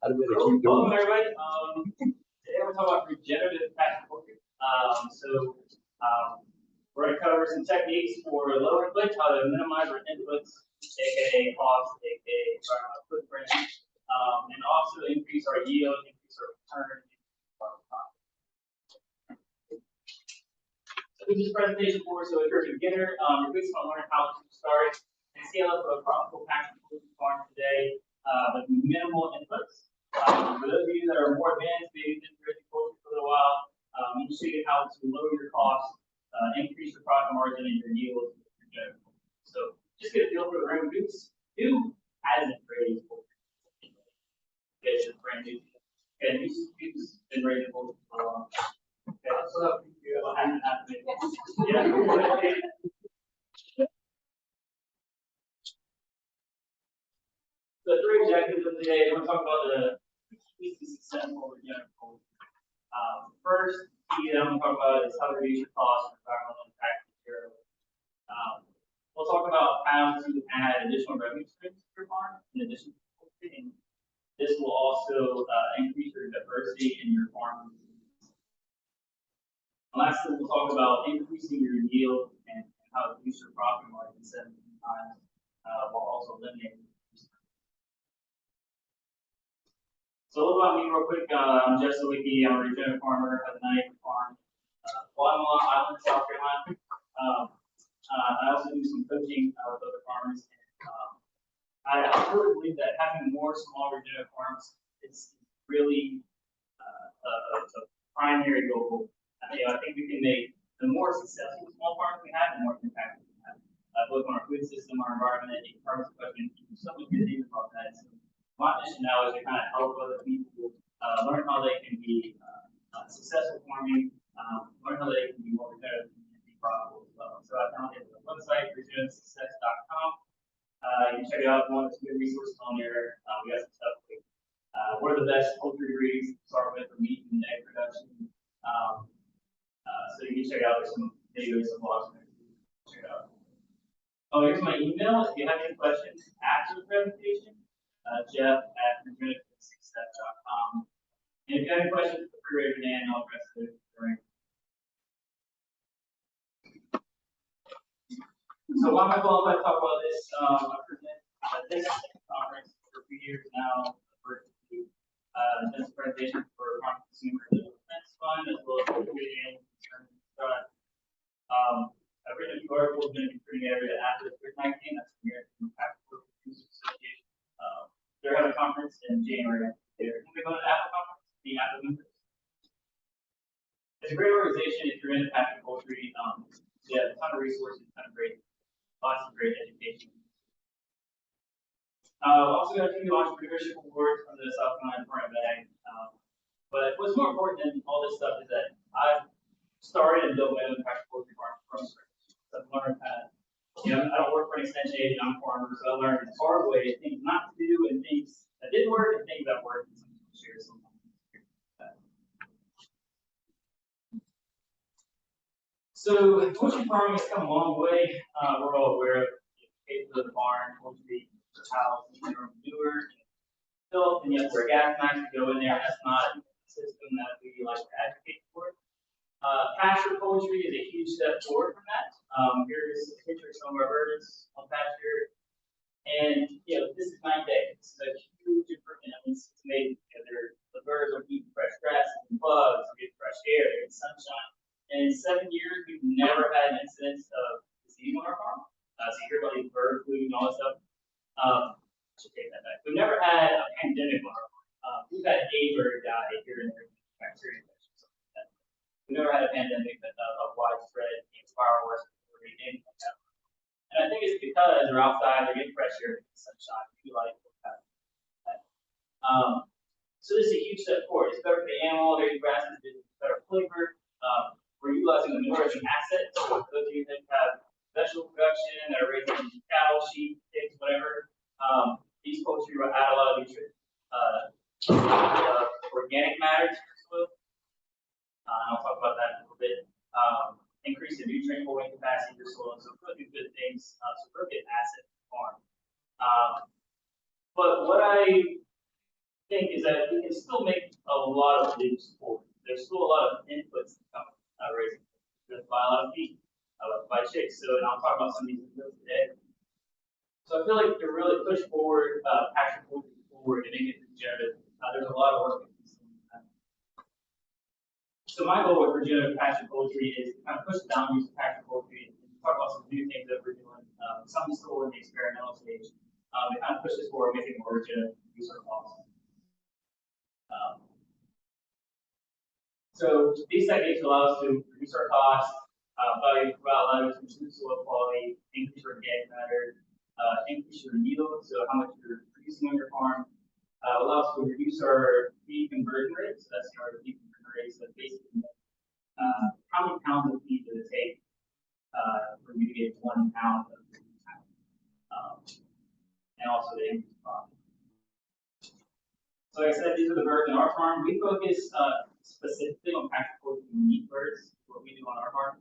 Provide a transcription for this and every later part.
Welcome everybody. Today we're talking about regenerative poultry. We're going to cover some techniques for low input, how to minimize our inputs, aka cost, aka environmental footprint, and also increase our yield, increase our return, increase our profit. So this is presentation for, so if you're a beginner, you're basically going to learn how to start and scale up a profitable pastured poultry farm today with minimal inputs. For those of you that are more advanced, maybe been Regenerative Poultry for a little while, you can show you how to lower your costs, increase your profit margin, and your yield. So just get a feel for the room. Who hasn't raised poultry? Okay, it's just brand new. Okay, who's been raising poultry for a while? Okay, so what hasn't happened? Yeah. The three objectives of today, we're going to talk about the keys to successful regenerative poultry. First key that I'm going to talk about is how to reduce your costs and environmental impact material. We'll talk about how to add additional revenue streams to your farm in addition to poultry, and this will also increase your diversity in your farm. Lastly, we'll talk about increasing your yield and how to reduce your profit margin 17 times while also eliminating. So a little about me real quick. I'm Jeff Sawicki. I'm a regenerative farmer at the 9-acre farm, Guatemala Island, South Carolina. I also do some coaching with other farmers. And, I really believe that having more small regenerative farms is really a primary goal. I think we can make the more successful small farms we have, the more impact we have. Both on our food system, our environment, and carbon sequestration. So many good things about that. So, my mission now is to kind of help other people learn how they can be successful farming, learn how they can be more regenerative and be profitable as well. So I found it at the website, regenerativesuccess.com. You can check it out if you want. There's good resources on there. We got some stuff like what are the best poultry breeds to start with for meat and egg production. So you can check out some videos and blogs there. Check it out. Oh, here's my email. If you have any questions after the presentation, Jeff@regenerativesuccess.com. And if you have any questions, feel free to raise your hand and I'll address it during. So why am I qualified to talk about this? I present at this conference for a few years now. This presentation for Farm Consumer Defense Fund as well as the Annual Concern Fund. I've written a few articles, been contributing area after the COVID-19. That's the American Pastured Producers Association. They're having a conference in January. They're going to go to the Apple conference, the Apple members. It's a great organization if you're into pastured poultry. They have a ton of resources, a ton of great, lots of great education. Also got a few entrepreneurship awards from the South Carolina Farm Bag. But what's more important than all this stuff is that I've started and built my own pastured poultry farm from scratch. So I've learned kind of. I don't work for an extension agent, I'm a farmer, so I learned the hard way things not to do and things that did work and things that worked. And share some. So poultry farming has come a long way. We're all aware of the case of the barn, poultry, the house, and manure, filth, and yes, there are gas masks to go in there. That's not a system that we like to advocate for. Pasture poultry is a huge step forward from that. Here's a picture of some of our birds on pasture. And this is 9 days. This is a huge improvement. It's made the birds are eating fresh grass and bugs, they're getting fresh air, they're getting sunshine. And in 7 years, we've never had an incidence of disease on our farm. So you hear about these bird flu and all that stuff. I should take that back. We've never had a pandemic on our farm. We've had a bird die here and there with bacteria. We never had a pandemic that of widespread viral respiratory or anything like that. And I think it's because they're outside, they're getting fresh air, getting sunshine. We like that. So this is a huge step forward. It's better for the animal, their grasses, it's better flavor. We're utilizing the manure as an asset. So those of you that have vegetable production, that are raising cattle, sheep, pigs, whatever, these poultry will add a lot of nutrients, organic matter to your soil. I'll talk about that in a little bit. Increase the nutrient holding capacity of your soil. So really good things. So really good asset for the farm. But what I think is that we can still make a lot of leaps forward. There's still a lot of inputs that come out of raising. You have to buy a lot of feed. I like to buy chicks, so and I'll talk about some of these inputs today. So I feel like to really push forward, pasture poultry forward and make it regenerative, there's a lot of work that needs to be done. So my goal with regenerative pasture poultry is to kind of push the boundaries of pasture poultry and talk about some new things that we're doing. Some still in the experimental stage. And kind of push this forward, make it more regenerative, reduce our costs. So these techniques allow us to reduce our costs, provide letters, improve soil quality, increase organic matter, increase your yield, so how much you're producing on your farm. Allow us to reduce our feed conversion rate, so that's our feed conversion rate, so basically how many pounds of feed does it take for you to get 1 pound of food, and also the increase profit. So like I said, these are the birds in our farm. We focus specifically on pasture poultry meat birds, what we do on our farm.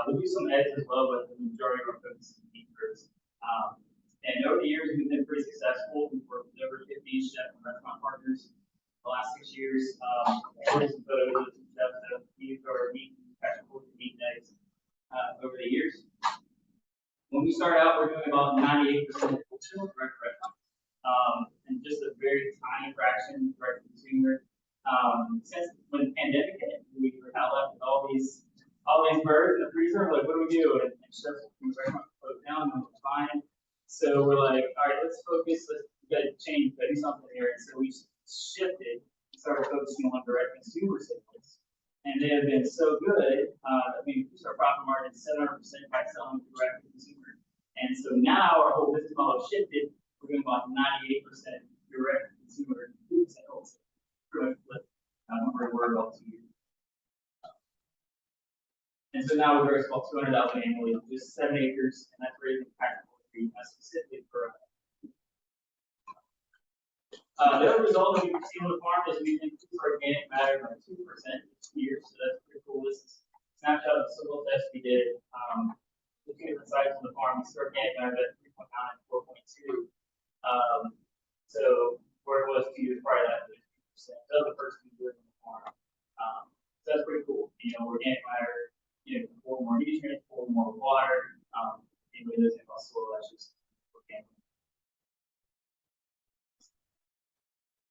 We do some eggs as well, but the majority of our focus is meat birds. And over the years, we've been pretty successful. We've worked with over 50 chef and restaurant partners the last 6 years. Some photos of some chefs that have used our meat, pasture poultry meat eggs over the years. When we started out, we're doing about 98% functional direct restaurants, and just a very tiny fraction direct consumer. Since when the pandemic hit, we were kind of left with all these birds in the freezer. Like, what do we do? And chefs from the restaurant closed down, and we're fine. So we're like, all right, let's focus. We got to change. We got to do something here. And so we shifted and started focusing on direct consumer sales. And they have been so good that we increased our profit margin 700% by selling direct to consumer. And so now our whole business model shifted. We're doing about 98% direct to consumer food sales. We're about 2 years. And so now we raise about 200,000 annually, just 7 acres, and that's raising pasture poultry specifically for us. The other result that we've seen on the farm is we've increased organic matter by 2% each year, so that's pretty cool. This is a snapshot of the soil test we did. The two different sites on the farm, we see organic matter at 3.9 and 4.2. So where it was 2 years prior to that, it was 2%. That was the first 2 years on the farm. So that's pretty cool. You know, organic matter, can hold more nutrients, hold more water. Anybody knows anything about soil, that's just organic.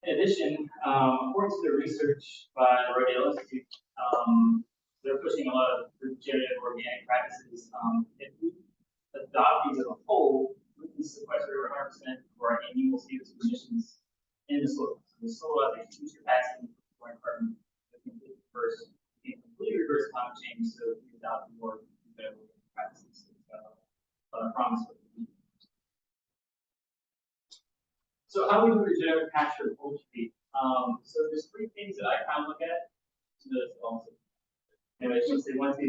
In addition, according to the research by the Rodale Institute, they're pushing a lot of regenerative organic practices. If we adopt these as a whole, we can sequester 100% of our annual CO2 emissions in the soil. So the soil has a huge capacity for carbon that can completely reverse climate change, so we can adopt more regenerative practices. But I promise what we do. So how do we do regenerative pasture poultry? So there's 3 things that I kind of look at. Anyway, I should say 1, 2, 3.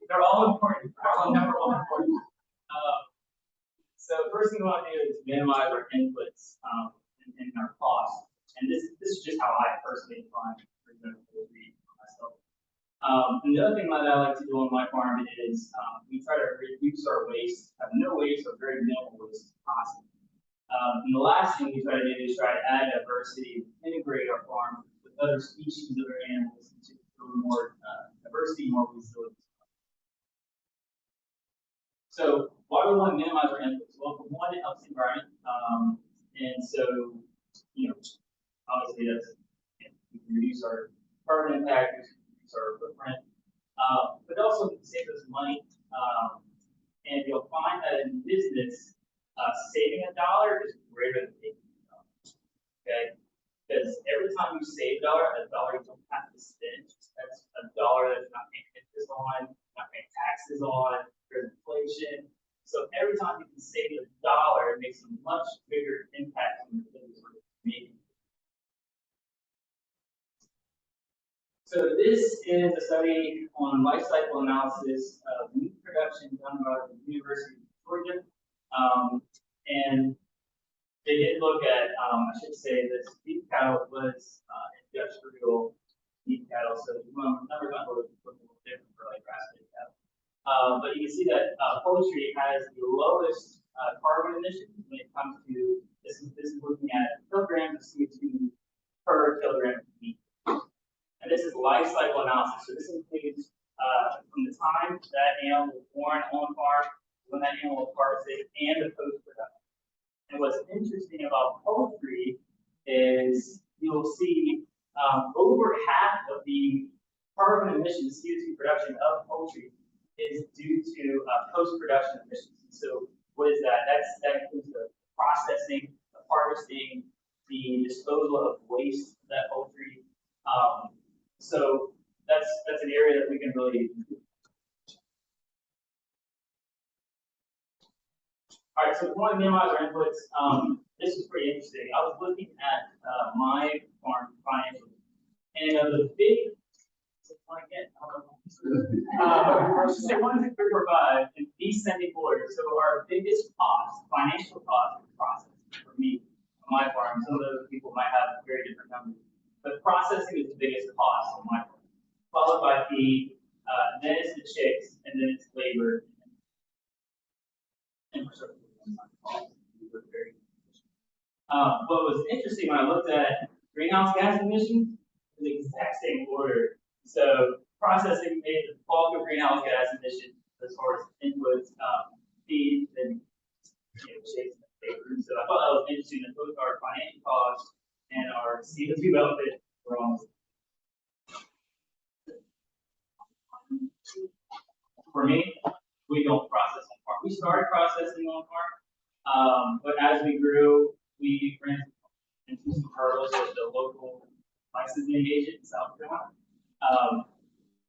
They're all important. They're all number one important. So the first thing we want to do is minimize our inputs and our costs. And this is just how I personally define regenerative poultry for myself. And the other thing that I like to do on my farm is we try to reduce our waste, have no waste or very minimal waste possible. And the last thing we try to do is try to add diversity, integrate our farm with other species, other animals, to build more diversity, more resilience. So why do we want to minimize our inputs? Well, for one, it helps the environment. And so, obviously that's, we can reduce our carbon impact, we can reduce our footprint, but also save us money. And you'll find that in business, saving $1 is greater than taking $1. Okay? Because every time you save $1 you don't have to spend. That's $1 that you're not paying interest on, not paying taxes on, there's inflation. So every time you can save $1, it makes a much bigger impact on the business you're making. So this is a study on life cycle analysis of meat production done by the University of Georgia. And they did look at, I should say, this beef cattle was industrial beef cattle. So the numbers might look a little different for like grass-fed cattle. But you can see that poultry has the lowest carbon emissions when it comes to, this life cycle analysis. So this includes from the time that animal was born on farm, when that animal was harvested, and the post-production. And what's interesting about poultry is you'll see over half of the carbon emissions, CO2 production of poultry is due to post-production emissions. So what is that? That includes the processing, the harvesting, the disposal of waste of that poultry. So that's an area that we can really improve. All right, so if we want to minimize our inputs, this is pretty interesting. I was looking at my farm financially, and the big, one, two, three, four, five, in descending order. So our biggest cost, financial cost, is processing for me on my farm. Some of those people might have very different numbers, but processing is the biggest cost on my farm, followed by feed, then it's the chicks, and then it's labor and infrastructure. What was interesting when I looked at greenhouse gas emissions, the exact same order. So processing made the bulk of greenhouse gas emissions as far as inputs, feed, and shapes and labor. So I thought that was interesting that both our financial costs and our CO2 benefit were almost. For me, we don't process on farm. We started processing on farm, but as we grew, we ran into some hurdles with the local licensing agent in South Carolina.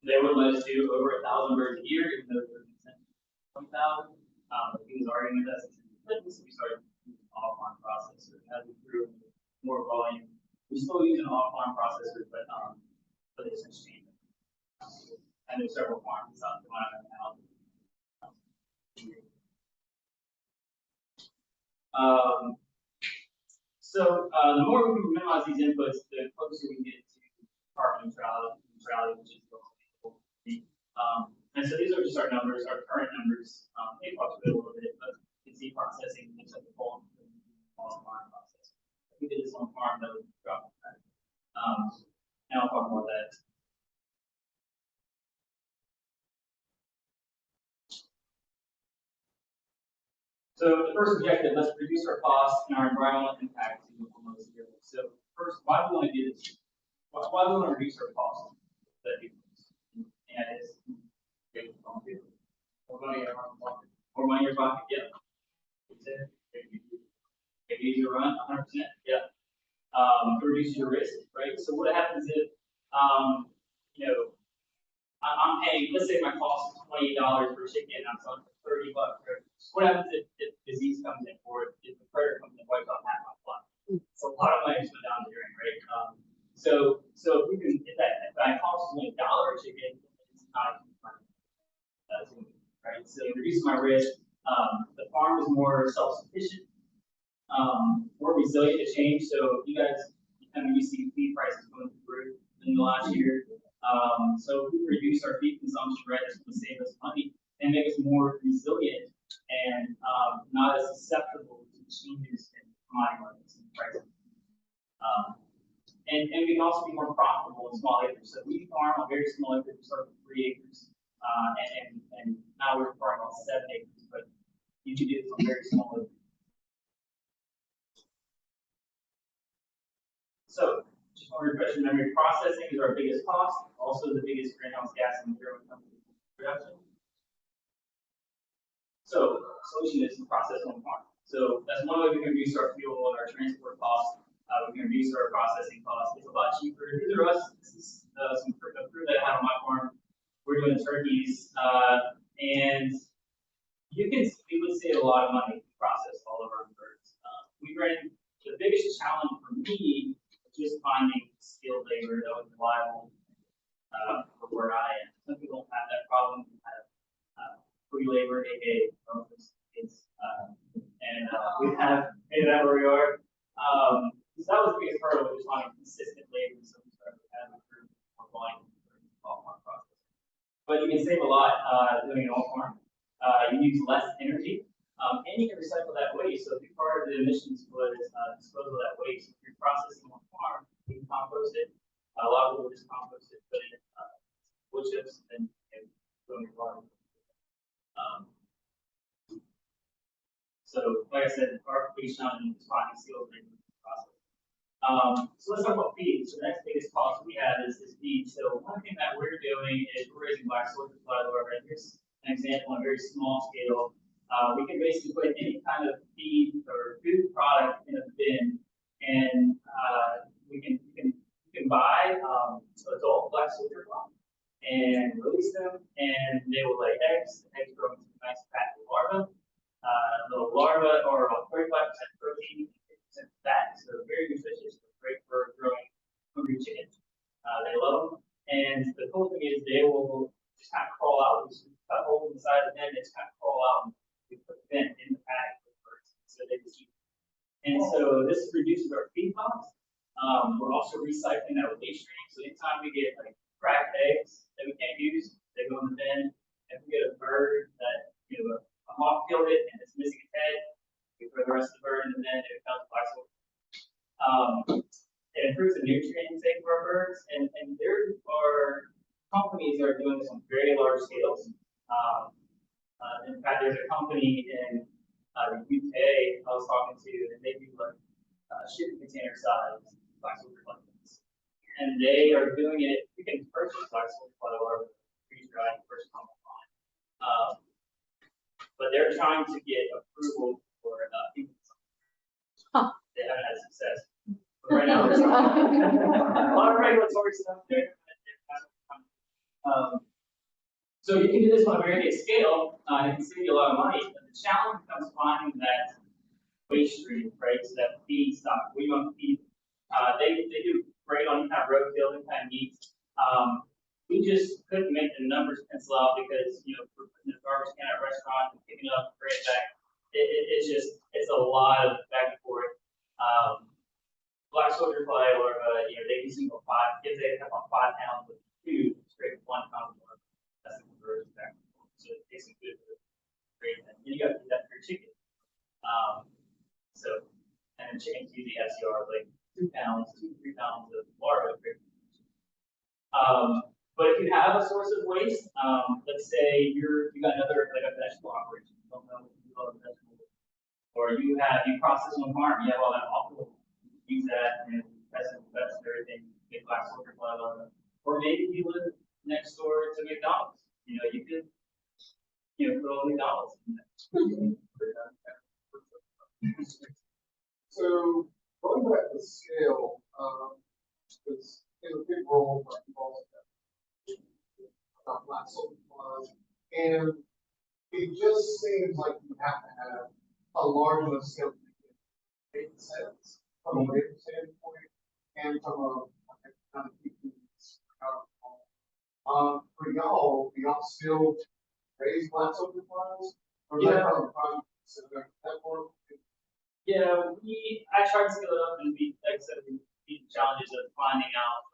They would let us do over 1,000 birds a year, even though there was 20,000. He was arguing with us, so we started using an off-farm processor. As we grew more volume, we still use an off-farm processor, but it's a shame. I know several farms in South Carolina now. So the more we can minimize these inputs, the closer we can get to carbon neutrality, which is what we and so these are just our numbers, our current numbers. They fluctuate a little bit, but you can see processing looks like a whole farm process. If we did this on farm, that would drop that. And I'll talk more about that. So the first objective, let's reduce our costs and our environmental impact to almost zero. So first, why do we want to do this? Why do we want to reduce our costs? And it's more money in your pocket. More money in your pocket, yeah. Make it easier to run, 100%, yeah. Reduce your risk, right? So what happens if, I'm paying, let's say my cost is $28 per chicken, I'm selling for $30. Right? What happens if disease comes in, or if the predator comes in and wipes out half my flock? It's a lot of money to spend down the drain, right? So if we can, if that cost is only $1 a chicken, it's not money. Right? So reducing my risk. The farm is more self-sufficient, more resilient to change. So you guys, you see feed prices going through in the last year. So if we reduce our feed consumption, right, that's going to save us money and make us more resilient and not as susceptible to changes in commodity markets and prices. And we can also be more profitable in small acres. So we farm on very small acres, we start with 3 acres, and now we're farming on 7 acres, but you can do this on very small acres. So, just want to refresh your memory, processing is our biggest cost, also the biggest greenhouse gas emission when it comes to production. So, solution is to process on farm. So that's one way we can reduce our fuel and our transport costs. We can reduce our processing costs. It's a lot cheaper. These are us. This is some fruit that I have on my farm. We're doing turkeys, and we would save a lot of money to process all of our birds. We ran the biggest challenge for me was just finding skilled labor that was reliable for where I am. Some people don't have that problem. We have free labor, aka bonus kids, and we have made that where we are. So that was the biggest hurdle, just finding consistent labor. So we started having more volume for farm process. But you can save a lot doing it all farm. You use less energy, and you can recycle that waste. So a big part of the emissions was disposal of that waste. If you're processing on farm, you can compost it. A lot of people just compost it, put it in said, our completion on finding seals in the process. So let's talk about feed. So the next biggest cost we have is feed. So one thing that we're doing is we're raising black soldier fly larvae. Here's an example on a very small scale. We can basically put any kind of feed or food product in a bin, and you can buy adult black soldier fly and release them, and they will lay eggs. The eggs grow into a nice fat larva. The larva are about 35% protein, 50% fat, so very nutritious, great for growing hungry chickens. They love them, and the cool thing is they will just kind of crawl out. We just cut holes in the side of the bin, they just kind of crawl out, and we put the bin in the bag for the birds, so they just eat. And so this reduces our feed costs. We're also recycling that waste stream, so anytime we get like cracked eggs that we can't use, they go in the bin. If we get a bird that a hawk killed it and it's missing its head, we throw the rest of the bird in the bin, it becomes black soldier. It improves the nutrient intake for our birds, and there are companies that are doing this on very large scales. In fact, there's a company in the UK I was talking to, and they do like shipping container size black soldier fly, and they are doing it. You can purchase black soldier fly larvae freeze-dried first time online, but they're trying to get approval for human consumption. They haven't had success. But right now, there's a lot of regulatory stuff there. So you can do this on a very big scale, and it can save you a lot of money. But the challenge becomes finding that waste stream, right? So that feedstock, we want to feed. They do great on kind of roadkill and kind of meat. We just couldn't make the numbers pencil out because we're putting the garbage can at a restaurant and picking it up and bringing it back. It's a lot of back and forth. Black soldier fly larvae, they consume about 5. If they have about 5 pounds of food, straight 1 pound of larva. That's the conversion back and forth. So it takes some good for great. And you got to do that for your chicken. And chickens usually SCR like 2 pounds, 2 to 3 pounds of larvae. But if you have a source of waste, let's say you got another like a vegetable operation, you don't know what you call a vegetable, or you process on farm, you have all that offal, use that and that's everything, get black soldier fly larvae. Or maybe you live next door to McDonald's. You could put all McDonald's in there. So going back to scale, because in a big role like involves black soldier flies, and it just seems like you have to have a large enough scale to make sense from a labor standpoint and from a kind of for y'all, do y'all still raise black soldier flies? Or is that part of the project? Yeah, I tried to scale it up and like I said, we beat the challenges of finding out,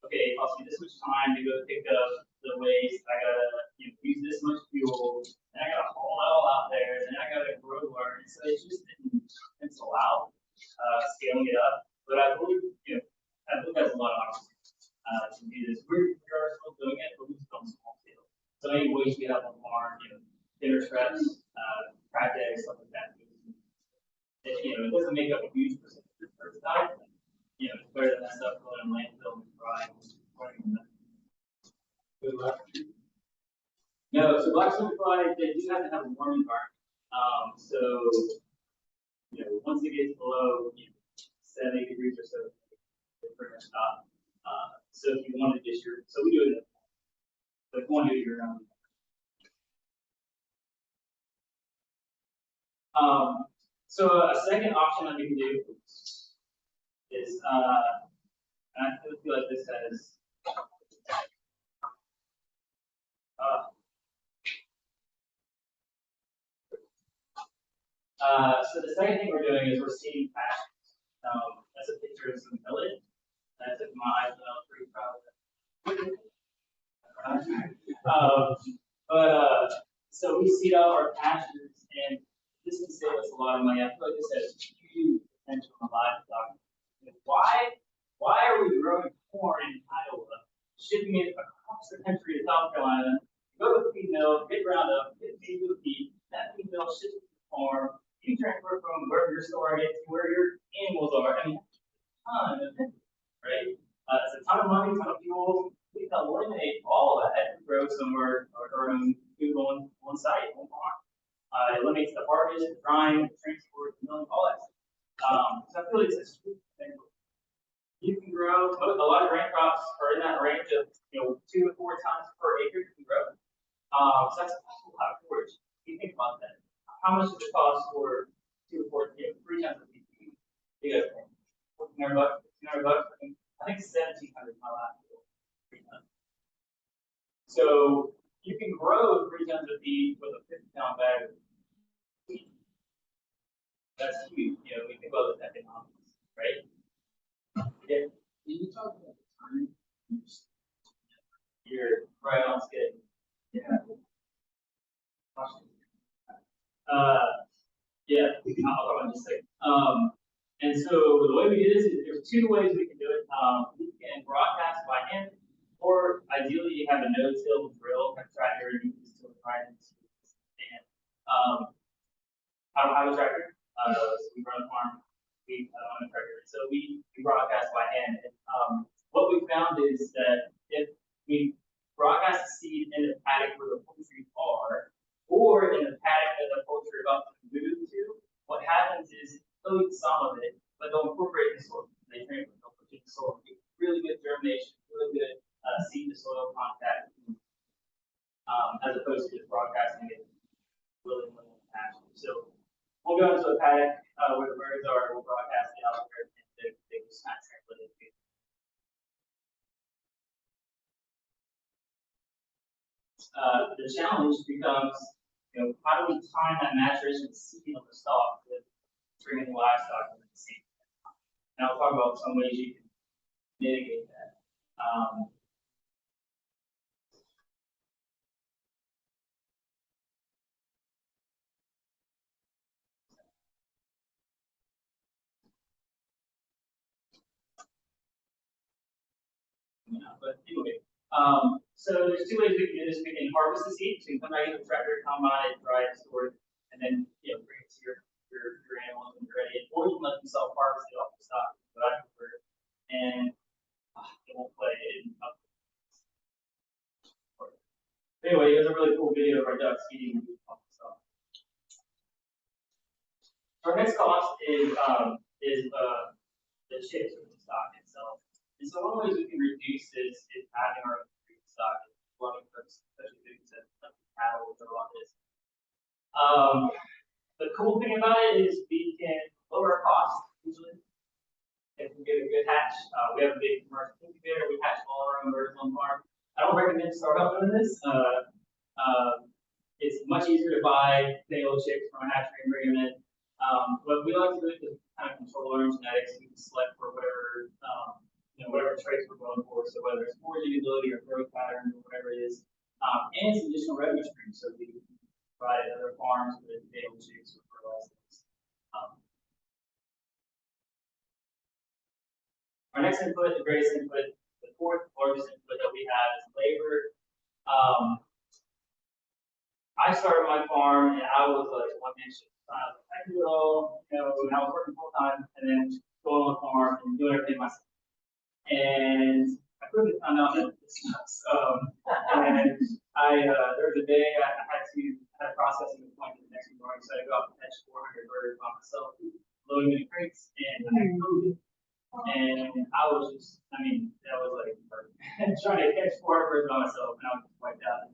okay, it costs me this much time to go pick up the waste, I gotta use this much fuel, and I gotta haul it all out there, and then I gotta grow learn. So it just didn't pencil out scaling it up. But I believe, eBook has a lot of opportunities to do this. We are still doing it, but we just on small scale. So any waste we have on farm, dinner scraps, cracked eggs, stuff like that. It doesn't make up a huge percentage of the first time. It's better than that stuff going in landfill and drying. No, so black soldier flies, they do have to have a warm environment. So once it gets below 70 degrees or so, they pretty much stop. So if you want to dish so we do it. But if you want to do it year round. So a second option that we can do is, and I feel like this has, so the second thing we're doing is we're seeding pastures. That's a picture of some millet. That took my eyes, and I was pretty proud of that. So we seed out our pastures, and this can save us a lot of money. I feel like this has huge potential in livestock. Why are we growing corn in Iowa, shipping it across the country to South Carolina, go to the feed mill, get ground up, get feed to the feed, that feed mill ships it to the farm, you transfer from where your store is to where your animals are. I mean, a ton of it, right? It's a ton of money, a ton of fuel. We can eliminate all of that and grow somewhere or food on one site, one farm. It eliminates the harvest, the drying, the transport, the milling, all that stuff. So I feel like it's a sweet thing. You can grow, a lot of grain crops are in that range of 2 to 4 tons per acre you can grow. So that's a lot of forage. If you think about that, how much does it cost for 2 to 4, 3 tons of feed? You guys think? $1,400, $1,500. I think 1,700 my last year. 3 tons. So you can grow 3 tons of feed with a 50-pound bag of feed. That's huge. We think about this economics, right? Yeah. Can you talk about the time? You're right on schedule. Yeah. Yeah, I'll talk about just a second. And so the way we do this is there's 2 ways we can do it. We can broadcast by hand, or ideally you have a no-till drill tractor and you can still right into the stand. I don't have a tractor, so we run a farm. We own a tractor, so we broadcast by hand. And, what we found is that if we broadcast the seed in the paddock where the poultry are, or in the paddock that the poultry are about to move to, what happens is they'll eat some of it, but they'll incorporate the soil. They transfer, they'll put it in the soil. Really good germination, really good seed to soil contact, as opposed to just broadcasting it willy-nilly in the pasture. So we'll go into a paddock where the birds are, we'll broadcast it out there, and they just kind of translate it. The challenge becomes, how do we time that maturation seed on the stalk with bringing livestock in the same time? And I'll talk about some ways you can mitigate that. But anyway, so there's 2 ways we can do this. We can harvest the seed, so you can come back in the tractor, combine it, dry it, store it, and then bring it to your animals when you're ready. Or you can let them self-harvest it off the stock, but I prefer. And it won't play it. Anyway, there's a really cool video of our ducks eating off the stock. Our next cost is the chips from the stock itself. And so one of the ways we can reduce this is having our food stock, running cooks, especially things that like cattle or a lot of this. The cool thing about it is we can lower our costs usually if we get a good hatch. We have a big commercial incubator. We hatch all our own birds on farm. I don't recommend startup doing this. It's much easier to buy day-old chicks from a hatchery and bring them in. But we like to do it to kind of control our own genetics. We can select for whatever whatever traits we're going for. So whether it's foraging ability or growth pattern or whatever it is, and it's additional revenue stream. So we can provide other farms with day-old chicks or fertilizers. Our next input, the greatest input, the 4th largest input that we have is labor. I started my farm and I was like one-man show. I can do it all, when I was working full time, and then going on the farm and doing everything myself. And I quickly found out that this sucks. And there was a day I had a processing appointment the next morning, so I go out and catch 400 birds by myself, loading in crates, and I had COVID. And I was just, that was like trying to catch 400 birds by myself, and I was just wiped out.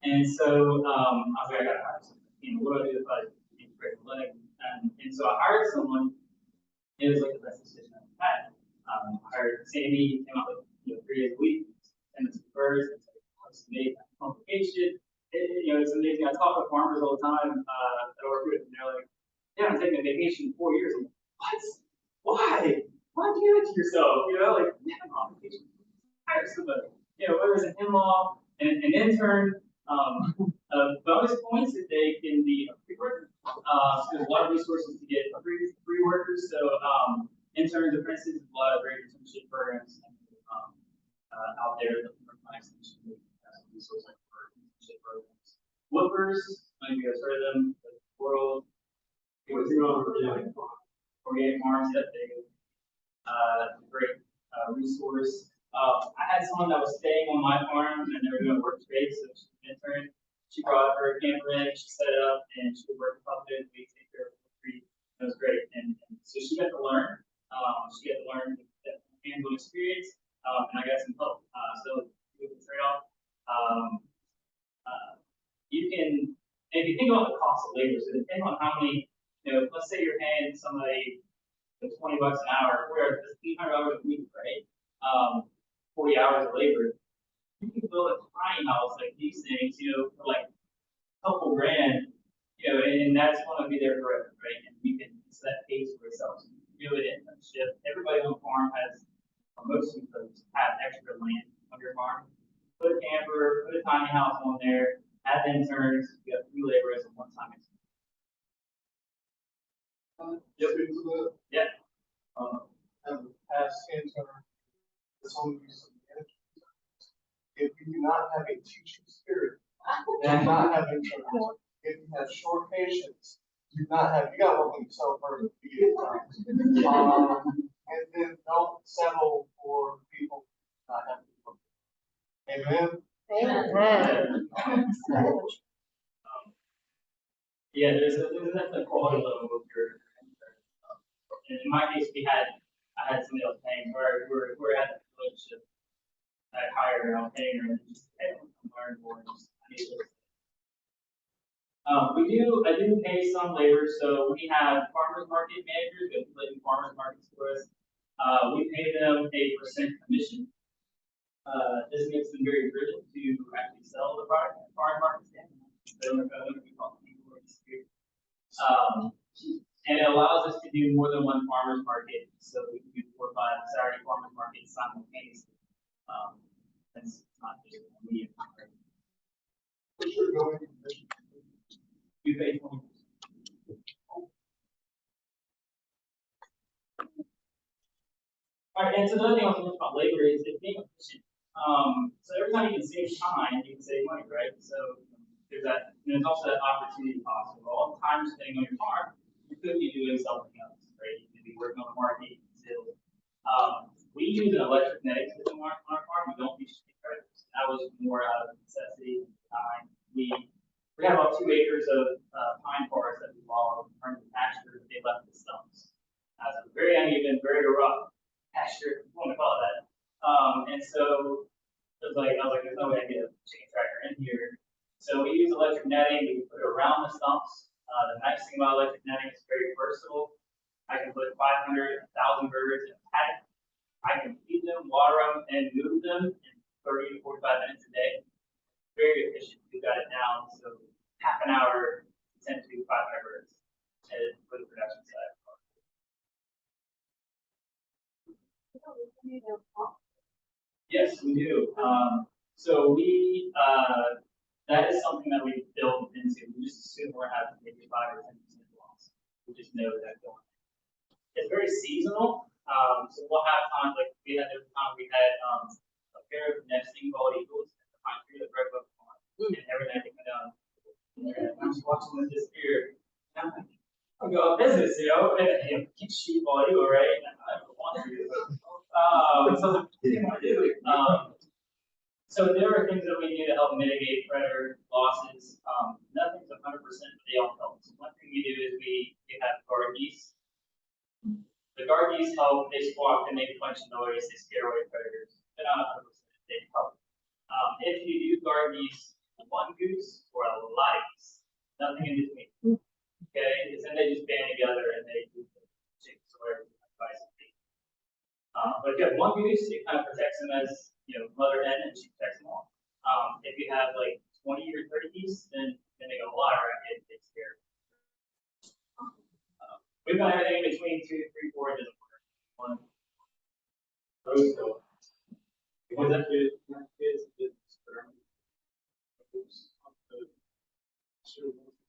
And so I was like, I gotta hire someone. What do I do if I break a leg? And so I hired someone. It was like the best decision I've had. I hired Sammy, came out with 3 days a week, and it's birds, it's like complication. It's amazing. I talk with farmers all the time that I work with, and they're like, yeah, I'm taking a vacation in 4 years. I'm like, what? Why? Why do that to yourself? Like, yeah, I'm on vacation. Hire somebody. Whether it's an in-law, an intern, bonus points if they can be a free worker. So there's a lot of resources to get free workers. So interns, apprentices, a lot of great internship programs out there that are nice and resources like for internship programs. Whoopers, maybe you guys heard of them, the world Organic farms, that that's a great resource. I had someone that was staying on my farm and they were doing workspace, so she was an intern. She brought her camper in, she set it up, and she would work with us. We take care of the tree. It was great, and so she got to learn. She got to learn that hands-on experience, and I got some help. So with the trade-off, you can, if you think about the cost of labor, so depending on how many, let's say you're paying somebody $20 an hour, where it's $800 a week, right? 40 hours of labor. You can build a tiny house like these things, for like a couple grand, and that's going to be there forever, right? And you can set pace for yourself. So you can do it in a shift. Everybody on the farm has, or most of folks have extra land on your farm. Put a camper, put a tiny house on there, add interns, you have 3 laborers and 1 time expense. Yeah. As a past intern, this only use of management. If you do not have a teaching spirit, do not have interns. If you have short patience, do not have, you gotta work on yourself first. And then don't settle for people who not having to work. Amen. Yeah, there's a quality level of your intern. And in my case, I had somebody else paying where we're at the relationship. I hired her, I'm paying her, and just learn more. I do pay some labor, so we have farmers market managers that live in farmers markets for us. We pay them a % commission. This makes them very driven to actually sell the product at farmers market stand. And it allows us to do more than one farmers market, so we can do 4 or 5 Saturday farmers markets simultaneously. That's not just immediate. What's your going commission? You pay 20%. All right, and so the other thing I was going to talk about labor is it's being efficient. So every time you can save time, you can save money, right? So there's that, and there's also that opportunity cost. So all the time you're spending on your farm, you could be doing something else, right? You could be working on the market, sales. We use an electromagnetic system on our farm. We don't use street credits. That was more out of necessity and time. We have about 2 acres of pine forest that we logged from the pasture. They left the stumps. So very uneven, very rough pasture, if you want to call it that. And so I was like, there's no way I can get a chicken tractor in here. So we use electric netting. We put it around the stumps. The nice thing about electric netting is very versatile. I can put 500, 1,000 birds in a paddock. I can feed them, water them, and move them in 30 to 45 minutes a day. Very efficient. We got it down. So half an hour, 10 to 500 birds for the production side. Yes, we do. So that is something that we built into. We just assume we're having maybe 5 or 10% loss. We just know that going. It's very seasonal. So we'll have times like we had a pair of nesting bald eagles in the pine tree that broke up the farm. And every night they come down. And I'm just watching them disappear. And I'm like, I'll go out of business, and keep shooting bald eagle, right? And I don't want to. So what do you want to do? So there are things that we do to help mitigate predator losses. Nothing's 100%, but they all help. So one thing we do is we have guard geese. The guard geese help, they squawk and make a bunch of noise, they scare away predators. They're not 100%, they help. If you do guard geese, 1 goose or a lot of geese, nothing in between. Okay, because then they just band together and they do the chicks or whatever advice it be. But if you have 1 goose, it kind of protects them as mother hen, and she protects them all. If you have like 20 or 30 geese, then they make a lot of racket, they scare. We've got everything in between 2, 3, 4 inches of water. 1. Rose hill. Because that is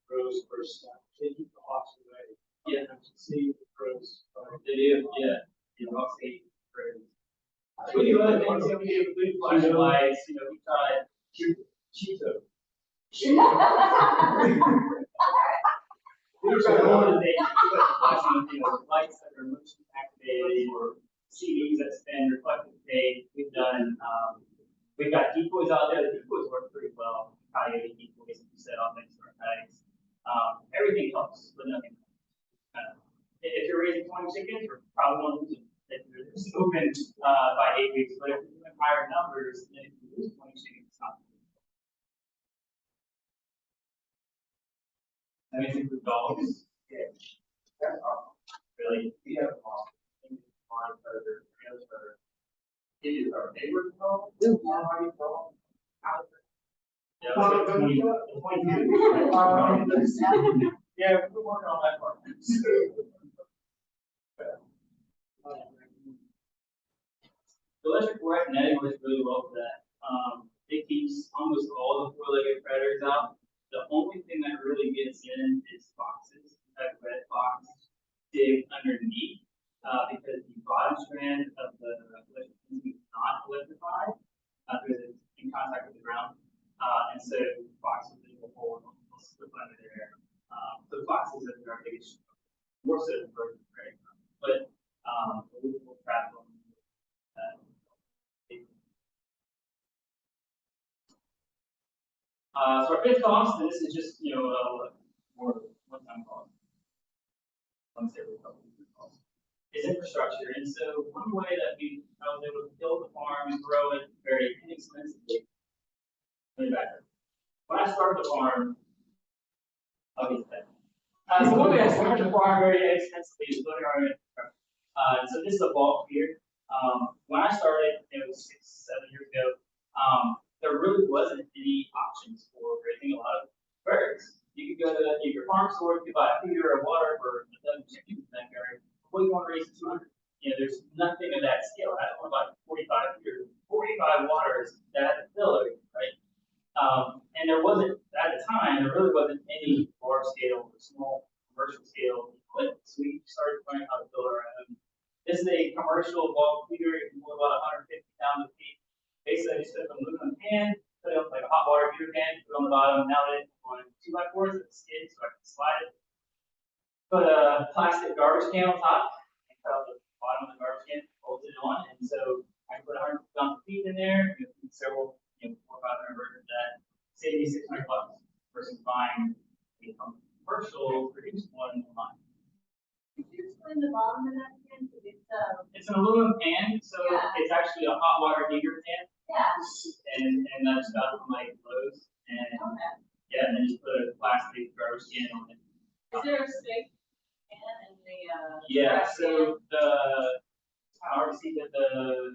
Crows first step. They keep the hawks away. Yeah. See the crows. They do, yeah. You know, see crows. We do other things. We do blue flashlights. We tried Cheeto. Which are more than they flashing, lights that are motion activated or CDs that spin reflective tape. We've done, we've got decoys out there. The decoys work pretty well. Coyote decoys that you set off next to our tags. Everything helps, but nothing. If you're raising 20 chickens, you're probably going to lose them. If you're moving by 8 weeks, but if you're doing higher numbers, then if you lose 20 chickens, it's not. That means include dogs. Yeah. That's awesome. Really? We have awesome. Line predator, trailer predator. Did you our neighbor's dog? Yeah, yeah, we're working on that part. The electric wire netting works really well for that. It keeps almost all the four-legged predators out. The only thing that really gets in is foxes. That red fox dig underneath because the bottom strand of the electric fence is not electrified because it's in contact with the ground. And so foxes will hold and will slip under there. So foxes are our biggest, more so than birds, right? But we will trap them. So our fifth cost, and this is just more one-time cost. Once every couple of costs, is infrastructure. And so one way that I was able to build the farm and grow it very inexpensively. When I started the farm, I'll get that. So one way I started the farm very inexpensively is building our own infrastructure. So this is a bulk here. When I started, it was 6-7 years ago. There really wasn't any options for raising a lot of birds. You could go to your farm store, you could buy a feeder or water for 1,000 chickens in that area. What do you want to raise 200? There's nothing of that scale. I don't want to buy 45 feeders, 45 waters that have to fill everything, right? And there wasn't, at the time, there really wasn't any large scale or small commercial scale equipment. So we started learning how to build our own. This is a commercial bulk feeder. It can hold about 150 pounds of feed. Basically, I just took an aluminum pan, put it on like a hot water heater pan, put it on the bottom, mounted it on 2x4s with a skid so I can slide it. Put a plastic garbage can on top, and cut out the bottom of the garbage can, bolt it on, and so I can put 100 pounds of feed in there, several, 400 or 500 birds of that, save me $600 versus buying a commercial produced one online. Could you explain the bottom of that pan? It's an aluminum pan, so it's actually a hot water heater pan. Yeah. And that's got from like Lowe's, and yeah, and then just put a plastic garbage can on it. Is there a space pan in the yeah, so it's kind of hard to see, but the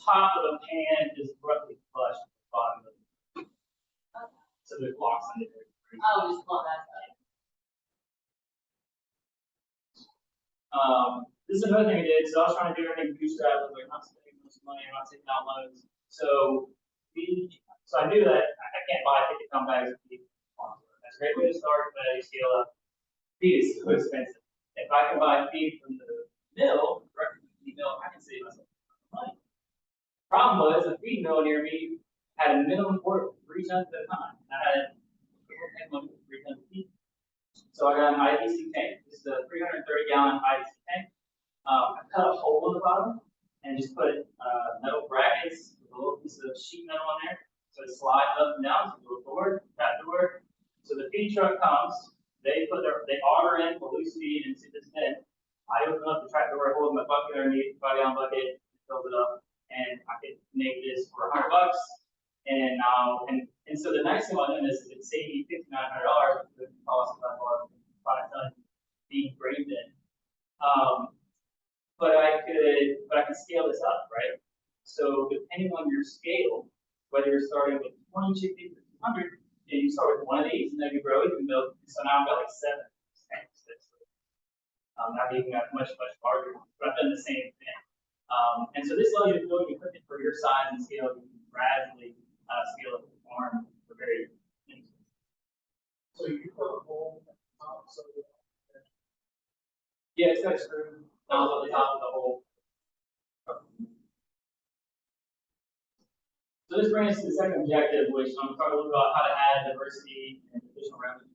top of the pan is roughly flush with the bottom of it. Okay. So there's blocks under there. Oh, just pull that side. This is another thing I did. So I was trying to do everything bootstrap, like not spending much money, I'm not taking out loans. So I knew that I can't buy 50-pound bags of feed. That's a great way to start, but as you scale up, feed is too expensive. If I can buy feed from the mill, directly from the mill, I can save myself money. Problem was, the feed mill near me had a minimum port of 3 tons at a time. I had 3 tons of feed. So I got an IBC tank. This is a 330-gallon IBC tank. I cut a hole in the bottom and just put metal brackets with a little piece of sheet metal on there. So it slides up and down, so it goes forward, back forward. So the feed truck comes, they order in the loose feed into this bin. I open up the tractor door, hold my bucket underneath, 5-gallon bucket, fills it up, and I could make this for $100. And so the nice thing about doing this is it saved me $5,900 because the cost of that 5-ton feed grain bin. But I could scale this up, right? So depending on your scale, whether you're starting with 20 chickens or 200, you start with one of these, and then you grow it, and build. So now I've got like 7 tanks. I've even got much larger ones, but I've done the same thing. And so this allows you to build equipment for your size and scale. You can gradually scale up the farm for very inexpensive. So you put a hole at the top, so yeah, it's got a screw down at the top of the hole. So this brings us to the second objective, which I'm going to talk a little about how to add diversity and additional revenue.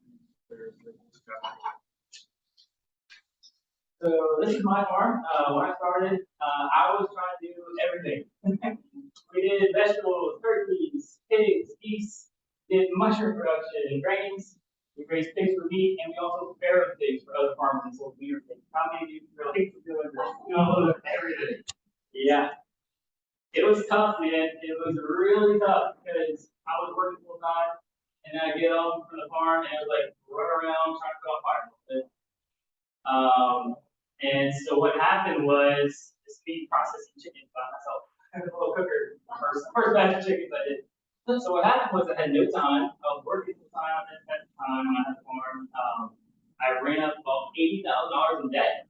So this is my farm. When I started, I was trying to do everything. We did vegetables, turkeys, pigs, geese, did mushroom production, grains. We raised pigs for meat, and we also farrowed pigs for other farmers and sold meat or pigs. How many of you really doing this? You know, a little bit of everything. Yeah. It was tough, man. It was really tough because I was working full time, and then I get home from the farm, and I was like run around trying to put on fire. And so what happened was just me processing chickens by myself. I had a little cooker, first batch of chickens I did. So what happened was I had no time. I was working full time at the time when I had a farm. I ran up about $80,000 in debt.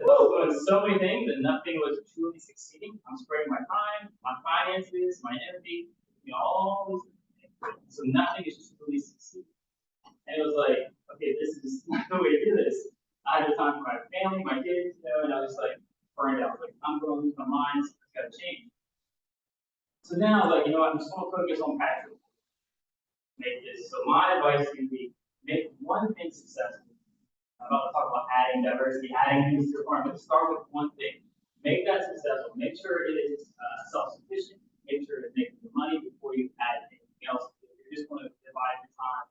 I was doing so many things and nothing was truly succeeding. I'm spreading my time, my finances, my energy, all these things. So nothing is truly succeeding. And it was like, okay, this is not the way to do this. I had the time for my family, my kids, and I was just like burned out. Like, I'm going to lose my mind, so it's got to change. So then I was like, what, I'm just going to focus on passion. Make this. So my advice would be make one thing successful. I'm about to talk about adding diversity, adding things to your farm, but start with one thing. Make that successful. Make sure it is self-sufficient. Make sure it makes the money before you add anything else. You're just going to divide your time.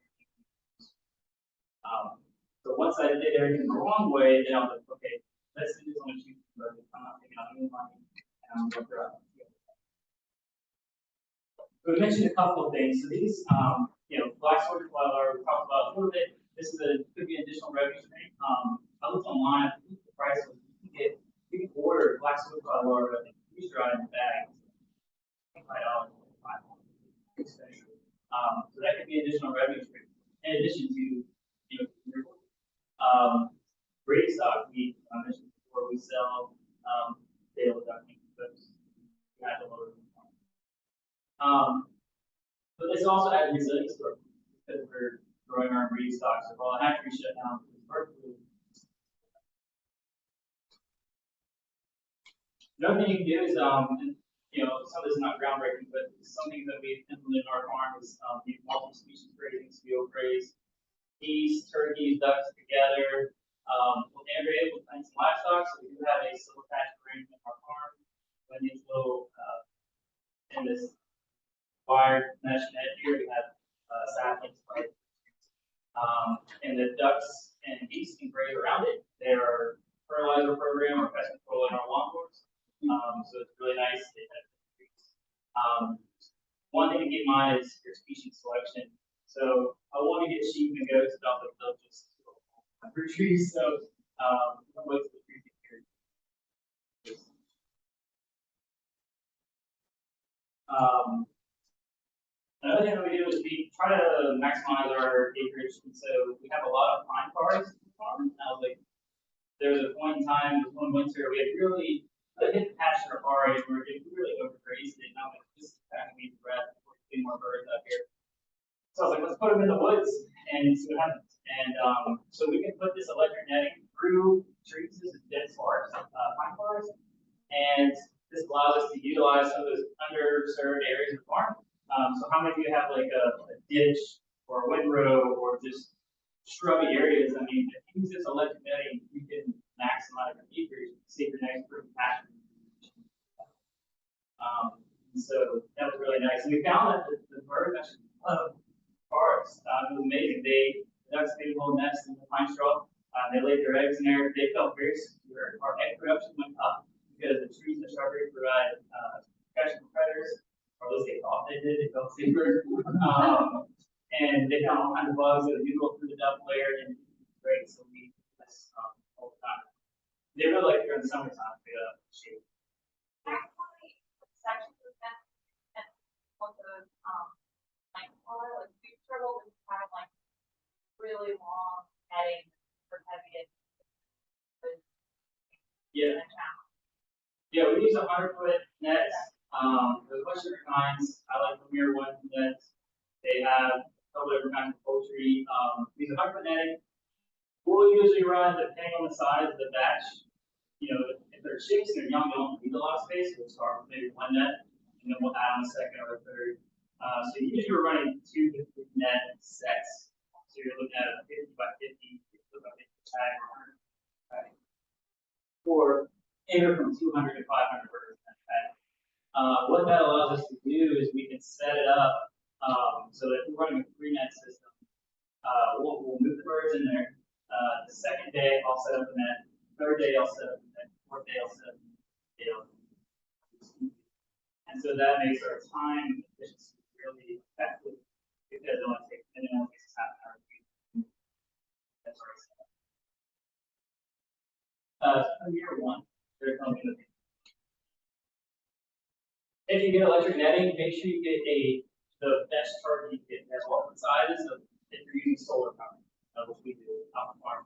So once I did everything the wrong way, then I was like, okay, let's do this on a cheap budget. I'm not taking out any money, and I'm going to go out. So we mentioned a couple of things. So these, black soldier fly larvae, we talked about a little bit. This is could be an additional revenue stream. I looked online. I think the price was you can order black soldier fly larvae, I think freeze dried in bags, $25, $5. So that could be additional revenue stream in addition to breeding stock. I mentioned before we sell daily ducking, but we had to lower but this also adds resilience to our because we're growing our breeding stocks. So while a hatchery shut down, bird flu. Another thing you can do is, some of this is not groundbreaking, but something that we've implemented in our farm is multi-species grazing, field graze, geese, turkeys, ducks together. We're integrated with plants and livestock, so we do have a silver-patch arrangement in our farm. When these little in this wire mesh net here, we have saplings, right? And the ducks and geese can graze around it. They are fertilizer program or pest control in our lawnmowers. So it's really nice. One thing to keep in mind is your species selection. So I want to get sheep and goats, they'll just under trees. So what's the tree here? Another thing that we do is we try to maximize our acreage, and so we have a lot of pine cars on the farm. And I was like, there was a point in time, this one winter, we had really hit the patch in our forage where it really overgrazed it. And I was like, this is kind of need breath, we're getting more birds up here. So I was like, let's put them in the woods and see what happens. And so we can put this electric netting through trees, this is dense forest, pine forest, and this allows us to utilize some of those underserved areas of the farm. So how many of you have like a ditch or a windrow or just shrubby areas? I mean, if you use this electric netting, you can maximize your acreage, see your next fruit pasture. So that was really nice. And we found that the birds actually love forests. It was amazing. The ducks made a little nest in the pine straw. They laid their eggs in there. They felt very secure. Our egg production went up because the trees and shrubbery provide protection from predators, or at least they thought they did. They felt safer. And they found all kinds of bugs that would go through the duck layer, and it's great. So we do this all the time. They really like during the summertime to shoot. Sections of that and what the like we struggle with having like really long heading for heavy. Yeah. Yeah, we use 100-foot nets. There's a bunch of different kinds. I like the Premier one nets. They have a couple different kinds of poultry. We use 100-foot netting. We'll usually run, depending on the size of the batch. If they're chicks and they're young, they don't need a lot of space. We'll start with maybe one net, and then we'll add on a second or a third. So usually we're running 2 to 3 net sets. So you're looking at a 50 by 50, 50 by 50 tag. or anywhere from 200 to 500 birds in that paddock. What that allows us to do is we can set it up so that if we're running a free net system, we'll move the birds in there. The second day, I'll set up the net. Third day, I'll set up the net. Fourth day, I'll set up the net. And so that makes our time efficiency really effective because it only takes us half an hour to do. That's already set up. Year one, they're coming to me. If you get electric netting, make sure you get the best target you get. There's multiple sizes of if you're using solar power, which we do on the farm.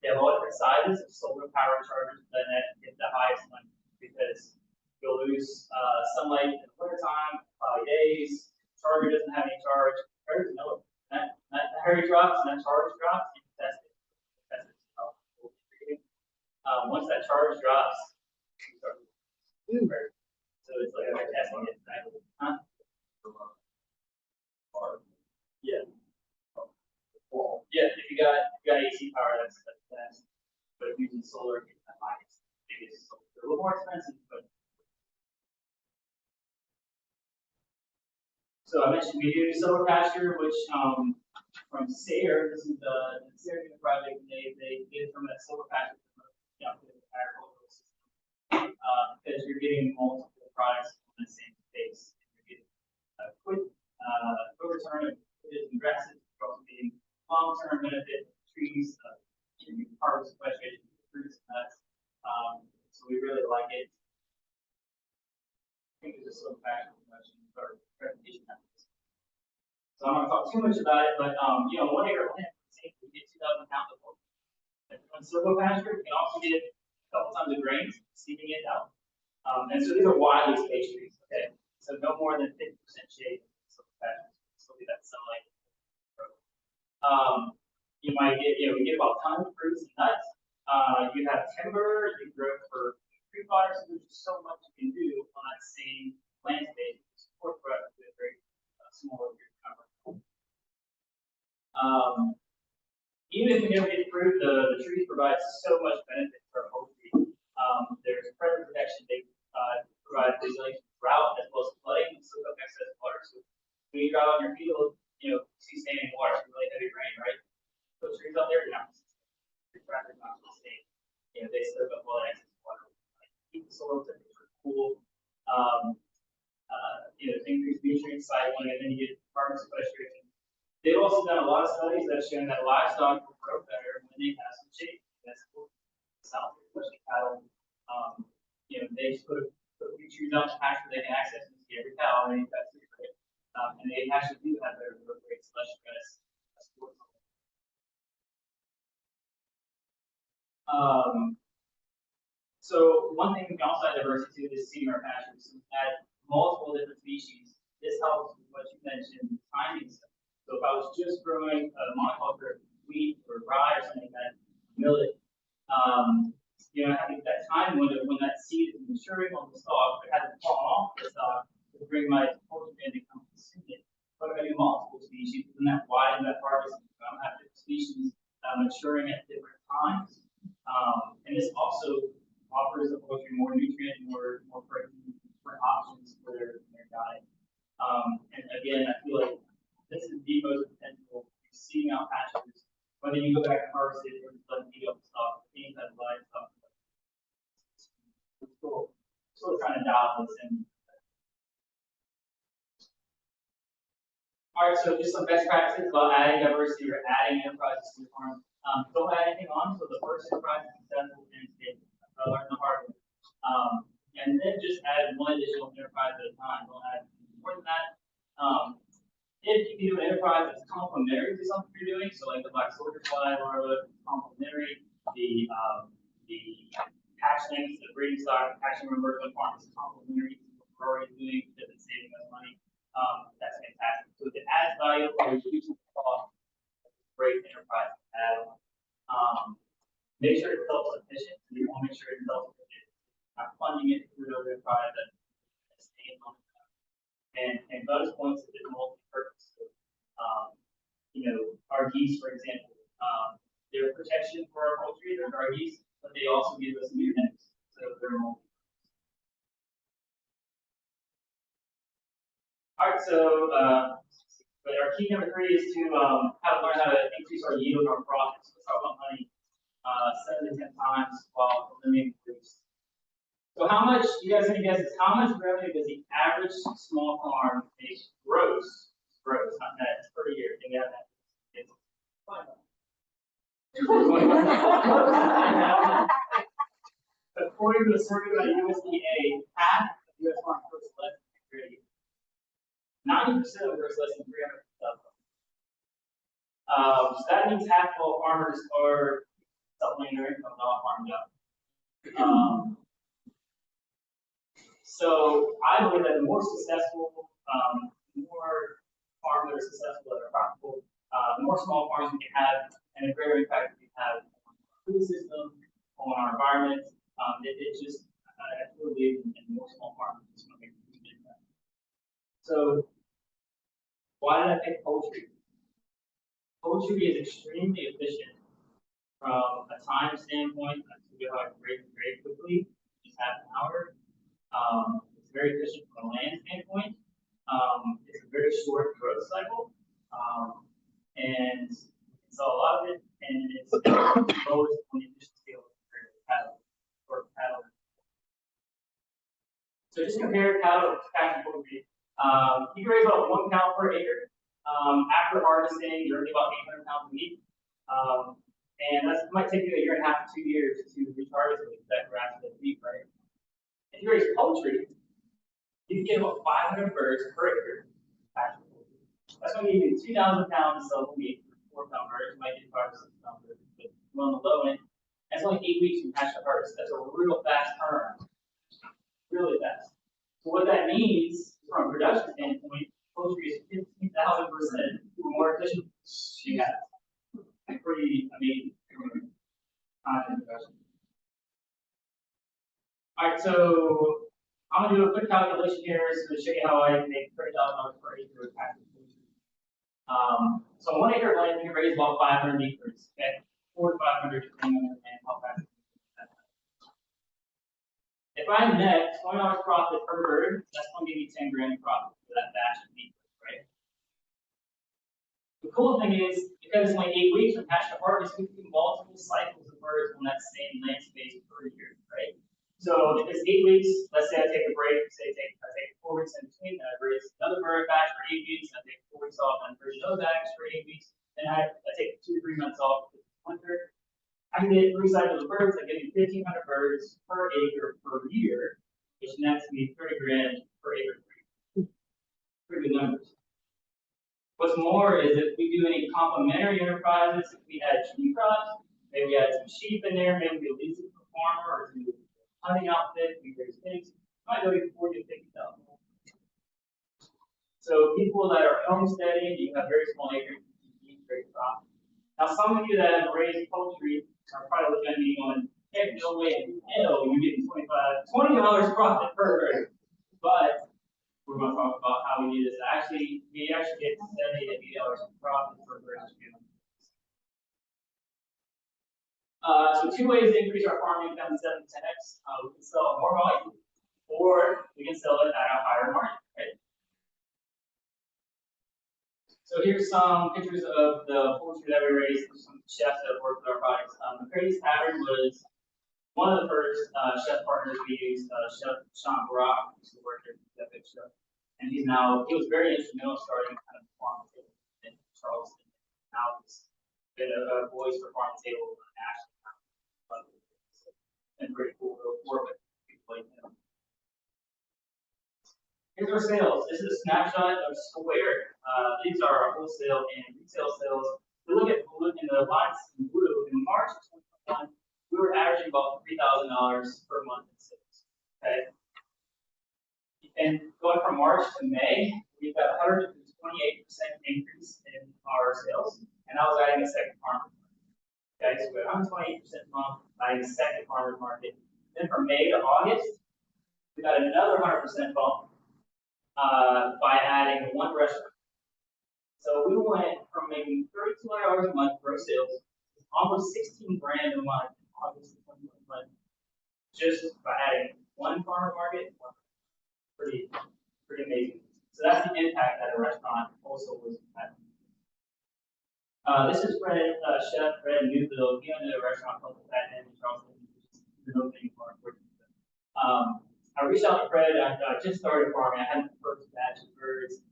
They have all different sizes of solar power chargers that get the highest one because you'll lose sunlight in the wintertime, probably days. Charger doesn't have any charge. Predators know it. That battery drops and that charge drops, you can test it. Once that charge drops, you start losing predators. So it's like they're testing it. Huh? Yeah. Yeah, if you got AC power, that's best. But if you're using solar, it's the highest. Maybe it's a little more expensive, but. So I mentioned we do solar pasture, which from Sayre, this is the Sayre project, they did from that solar pasture, agricultural system, because you're getting multiple products in the same space. You're getting a quick return of and grasses, you're also getting long-term benefit of trees, harvest vegetation, fruits and nuts. So we really like it. I think there's a solar pasture question or presentation. So I'm not going to talk too much about it, but 1 acre of land, we get 2,000 pounds of poultry. On silver pasture, you can also get a couple tons of grains, seeding it out. And so these are widely spaced trees, okay? So no more than 50% shade in silver pasture. So that sunlight. You might get, we get about tons of fruits and nuts. You have timber, you grow for tree fodder, so there's just so much you can do on that same land space to support product with a very small cover. Even if we never get fruit, the trees provide so much benefit for our poultry. There's predator protection. They provide resilience to drought as well as flooding, so no excess water. So when you drive on your field, you see standing water, really heavy rain, right? Those trees out there, you're not sustain. They soak up all that excess water. Keep the soil temperature cool. Increase nutrient cycling, and then you get carbon sequestration. They've also done a lot of studies that have shown that livestock will grow better when they have some shade. That's cool. South, especially cattle. They just put a few trees out in the pasture they can access and see every cow and any pet food, right? And they actually do have better growth rates, less stress. So one thing we can also add diversity to is seeding our pastures. So we add multiple different species. This helps with what you mentioned, timing stuff. So if I was just growing a monoculture wheat or rye or something like that, millet, having that time window when that seed is maturing on the stalk, but it hasn't fallen off the stalk to bring my poultry in to come consume it. But if I do multiple species, then that widens that harvest. I don't have different species maturing at different times. And this also offers the poultry more nutrient, more protein, different options for their diet. And again, I feel like this is the most potential seeding out pastures. Whether you go back and harvest it or just let it eat up the stock, things that livestock. We're still trying to dial this in. All right, so just some best practices about adding diversity or adding enterprises to your farm. Don't add anything on, so the first enterprise is successful and stable. I learned the hard way. And then just add one additional enterprise at a time. Don't add more than that. If you do an enterprise that's complementary to something you're doing, so like the black soldier fly larva, complementary, the hatchlings, the breeding stock, hatching reverse on farm is complementary to what we're already doing because it's saving us money. That's fantastic. So if it adds value or reduces cost, great enterprise to add on. Make sure it's self-sufficient. So you want to make sure it's self-sufficient. Not funding it through another enterprise that's staying on. And bonus points is multi-purpose. So, our geese, for example, they're protection for our poultry. They're our geese, but they also give us new eggs. So they're multi. All right, so but our key number 3 is to how to learn how to increase our yield and our profits. Let's talk about money 7 to 10 times while eliminating waste. So how much, you guys any guesses, how much revenue does the average small farm make gross, not net, per year? Can we have that? It's according to a survey by USDA, half of U.S. farms gross less than 90% of gross less than 300,000. So that means half of all farmers are supplementing their income, not farm job. So I believe that the more successful, more farms that are successful, that are profitable, the more small farms we can have, and the greater impact we have on our food system, on our environment. It just, I truly believe in more small farms just want to make a huge impact. So why did I pick poultry? Poultry is extremely efficient from a time standpoint. I figure out how to grade very quickly, just half an hour. It's very efficient from a land standpoint. It's a very short growth cycle, and we can sell a lot of it, and it's lowest on the efficiency scale compared to cattle or cattle. So just compare cattle to pasture poultry. You can raise about 1 cow per acre. After harvesting, you're about 800 pounds a week. And that might take you 1.5 to 2 years to reach harvesting that grass-fed beef, right? If you raise poultry, you can get about 500 birds per acre. That's going to give you 2,000 pounds of sell meat for 4 pound birds. You might get 5 or 6 pound birds, but on the low end. That's only 8 weeks from hatch to harvest. That's a real fast turnaround. Really fast. So what that means from a production standpoint, poultry is 15,000% more efficient. Yeah. Pretty amazing production. All right, so I'm gonna do a quick calculation here to show you how I make $30,000 per acre with pasture poultry. So 1 acre of land, you can raise about 500 acres, okay? 400 to 500 depending on the land, how fast. If I net $20 profit per bird, that's going to give me 10 grand in profit for that batch of meat, right? The cool thing is, because it's only 8 weeks from hatch to harvest, we can do multiple cycles of birds on that same land space per year, right? So if it's 8 weeks, let's say I take a break, say I take 4 weeks in between, then I raise another bird batch for 8 weeks, I take 4 weeks off, and I raise another batch for 8 weeks, then I take 2 to 3 months off for the winter. I can get 3 cycles of birds, I get 1,500 birds per acre per year, which nets me 30 grand per acre. Pretty good numbers. What's more is if we do any complementary enterprises, if we add tree crops, maybe we add some sheep in there, maybe we lease it from a farmer or to a hunting outfit, we raise pigs, might go to 40 to 50,000. So people that are homesteading, you have very small acres, you need great crop. Now some of you that have raised poultry are probably looking at me going, heck no way in hell you're getting $20 profit per bird. But we're going to talk about how we do this. We actually get $70 to $80 profit per bird. So 2 ways to increase our farm income 7 to 10x. We can sell more volume, or we can sell it at a higher margin, right? So here's some pictures of the poultry that we raised. Some chefs that worked with our products. The Crazy Tavern was one of the first chef partners we used. Chef Sean Brock used to work at that big chef, and he was very instrumental starting kind of farm to table in Charleston. Now he's been a voice for farm to table nationally. And pretty cool to work with people like him. Here's our sales. This is a snapshot of Square. These are our wholesale and retail sales. We look at in the lines in blue. In March of 2021, we were averaging about $3,000 per month in sales. Okay. And going from March to May, we've got 128% increase in our sales, and I was adding a second farmer. Okay, so we had 128% bump, adding a second farmer's market. Then from May to August, we got another 100% bump by adding 1 restaurant. So we went from making $3,200 a month gross sales to almost 16 grand a month in August of 2021. month just by adding one farmer market. Pretty amazing. So that's the impact that a restaurant also was having. This is Chef Fred Newfield. He owned a restaurant called the Fat Hen in Charleston, which is an opening for I reached out to Fred. I just started farming. I had the first batch of birds.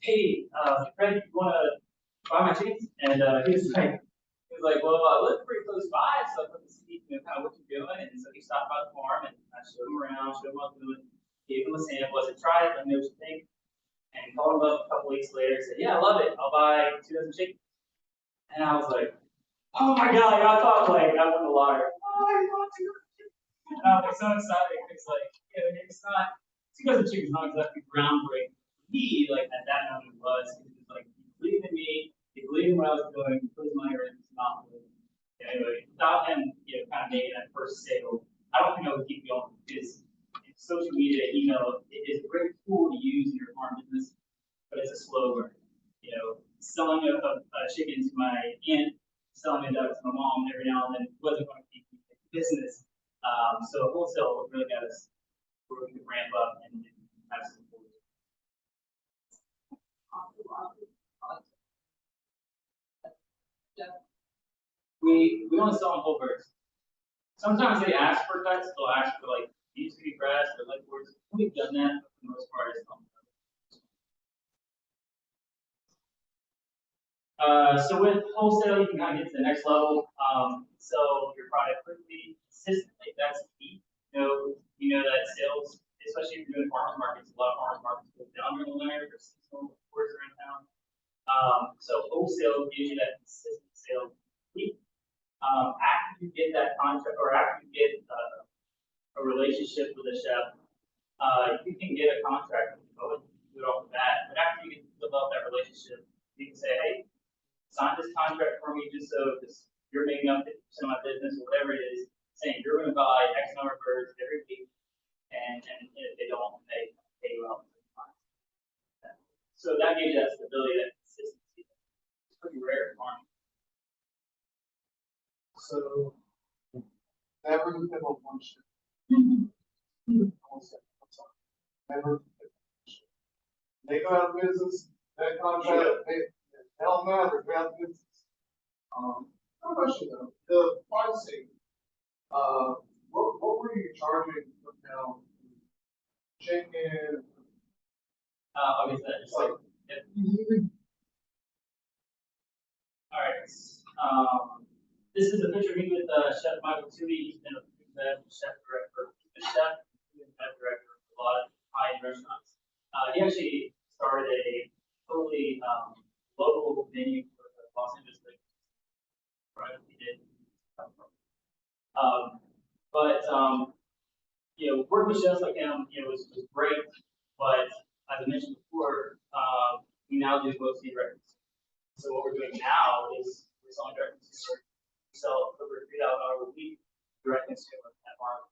Hey, Fred, you want to buy my chickens? And he was like, well, I live pretty close by, so I put to see, kind of what you're doing. And so he stopped by the farm, and I showed him around, showed him what I'm doing, gave him a sample. I said, try it, let me know what you think. And called him up a couple weeks later and said, yeah, I love it. I'll buy 2 dozen chickens. And I was like, oh my God, I thought like I won the lottery. Oh, I want 2 dozen chickens. And I was like so excited because it's not 2 dozen chickens, not exactly groundbreaking for me. Like at that moment it was. It was like he believed in me, he believed in what I was doing, he put his money where his mouth was. Anyway, without him, kind of making that first sale, I don't think I would keep going because social media, it is a great tool to use in your farm business, but it's a slow burn. Selling a chicken to my aunt, selling a duck to my mom every now and then wasn't going to keep me in business. So wholesale really got us where we could ramp up and have some support. We only sell on whole birds. Sometimes they ask for cuts, they'll ask for like beef to be grass or leg boards. We've done that, but for the most part it's on. So with wholesale, you can kind of get to the next level. Sell your product quickly, consistently. That's key. You know that sales, especially if you're doing farmers markets, a lot of farmers markets go down during the winter. There's seasonal reports around town. So wholesale gives you that consistent sale. After you get that contract, or after you get a relationship with a chef, you can get a contract with do it off the bat. But after you develop that relationship, you can say, hey, sign this contract for me just so you're making up 50% of my business or whatever it is, saying you're going to buy X number of birds every week, and if they don't, they pay you out. So that gives you that stability, that consistency. It's pretty rare in farming. So, never depend on one ship. Never depend on one ship. They go out of business, that contract, they don't matter, they're out of business. No question though, the pricing, what were you charging for now? Chicken? Okay, so just like, all right. This is a picture of me with Chef Michael Toohey. He's been a food and chef director, food and chef director for a lot of high-end restaurants. He actually started a totally local menu for the Los Angeles right? He did. Working with chefs like him, was great. But as I mentioned before, we now do mostly direct. So what we're doing now is we're selling direct consumer. We sell over $3,000 a week direct consumer at market.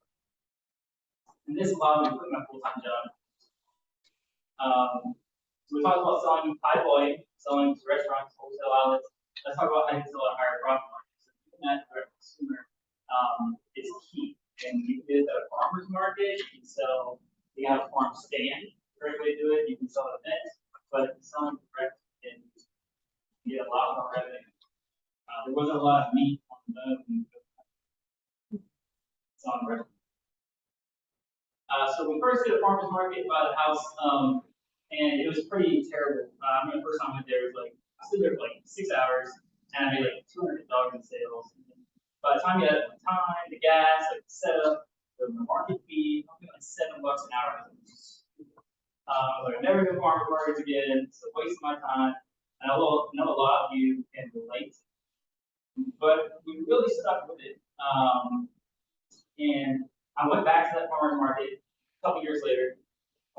And this allowed me to quit my full-time job. So we talked about selling high volume, selling to restaurants, wholesale outlets. Let's talk about how you sell at higher profit margins. So doing that direct consumer is key. And you can do it at a farmer's market. You can sell, you have a farm stand, great way to do it. You can sell at events, but selling direct and you get a lot more revenue. There wasn't a lot of meat on the bone. It's on the restaurant. So we first did a farmer's market by the house, and it was pretty terrible. The first time I went there, it was like, I stood there for like 6 hours, and I made like $200 in sales. And by the time you had the time, the gas, like the setup, the market fee, I'm like $7 an hour. I was like, I'm never going to farmer's markets again. It's a waste of my time. And I know a lot of you can relate. But we really stuck with it. And I went back to that farmer's market a couple years later.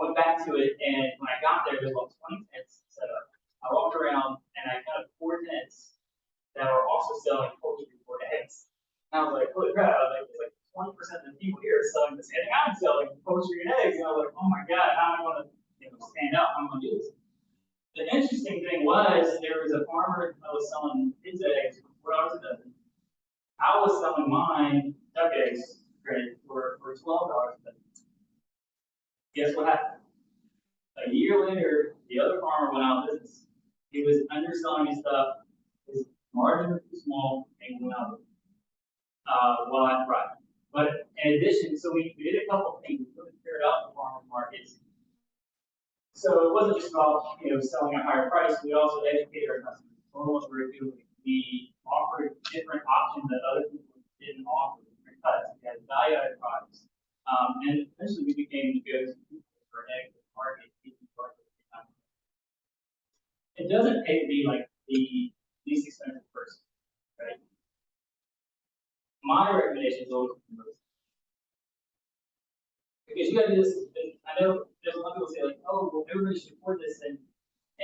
I went back to it, and when I got there, there was about 20 tents set up. I walked around, and I counted 4 tents that were also selling poultry for eggs. And I was like, holy crap, it's like 20% of the people here are selling this, and I'm selling poultry and eggs. And I was like, oh my God, how am I going to stand out? How am I going to do this? The interesting thing was there was a farmer that was selling his eggs for $4 a dozen. I was selling mine duck eggs, granted, for $12, but guess what happened? A year later, the other farmer went out of business. He was underselling his stuff, his margin was too small, and he went out of business. Well, that's right. But in addition, so we did a couple of things. We really figured out the farmers markets. So it wasn't just about selling at a higher price. We also educated our customers. Almost we were doing. We offered different options that other people didn't offer. Different cuts. We had value-added products, and eventually we became the go-to for eggs in the market. It doesn't pay to be like the least expensive person, right? My recommendation is always the most. Because you gotta do this, I know there's a lot of people say like, oh, well, everybody should afford this, and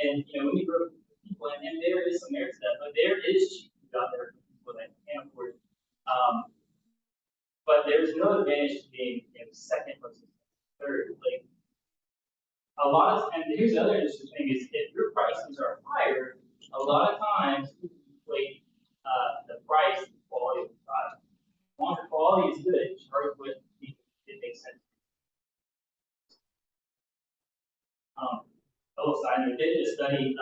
we need to grow people, and there is some merit to that, but there is cheap food out there for people that can't afford it. But there's no advantage to being second versus third. Like a lot of, and here's the other interesting thing is if your prices are higher, a lot of times people equate the price and quality of the product. Once the quality is good, charge what it makes sense. A little side note, they did a study,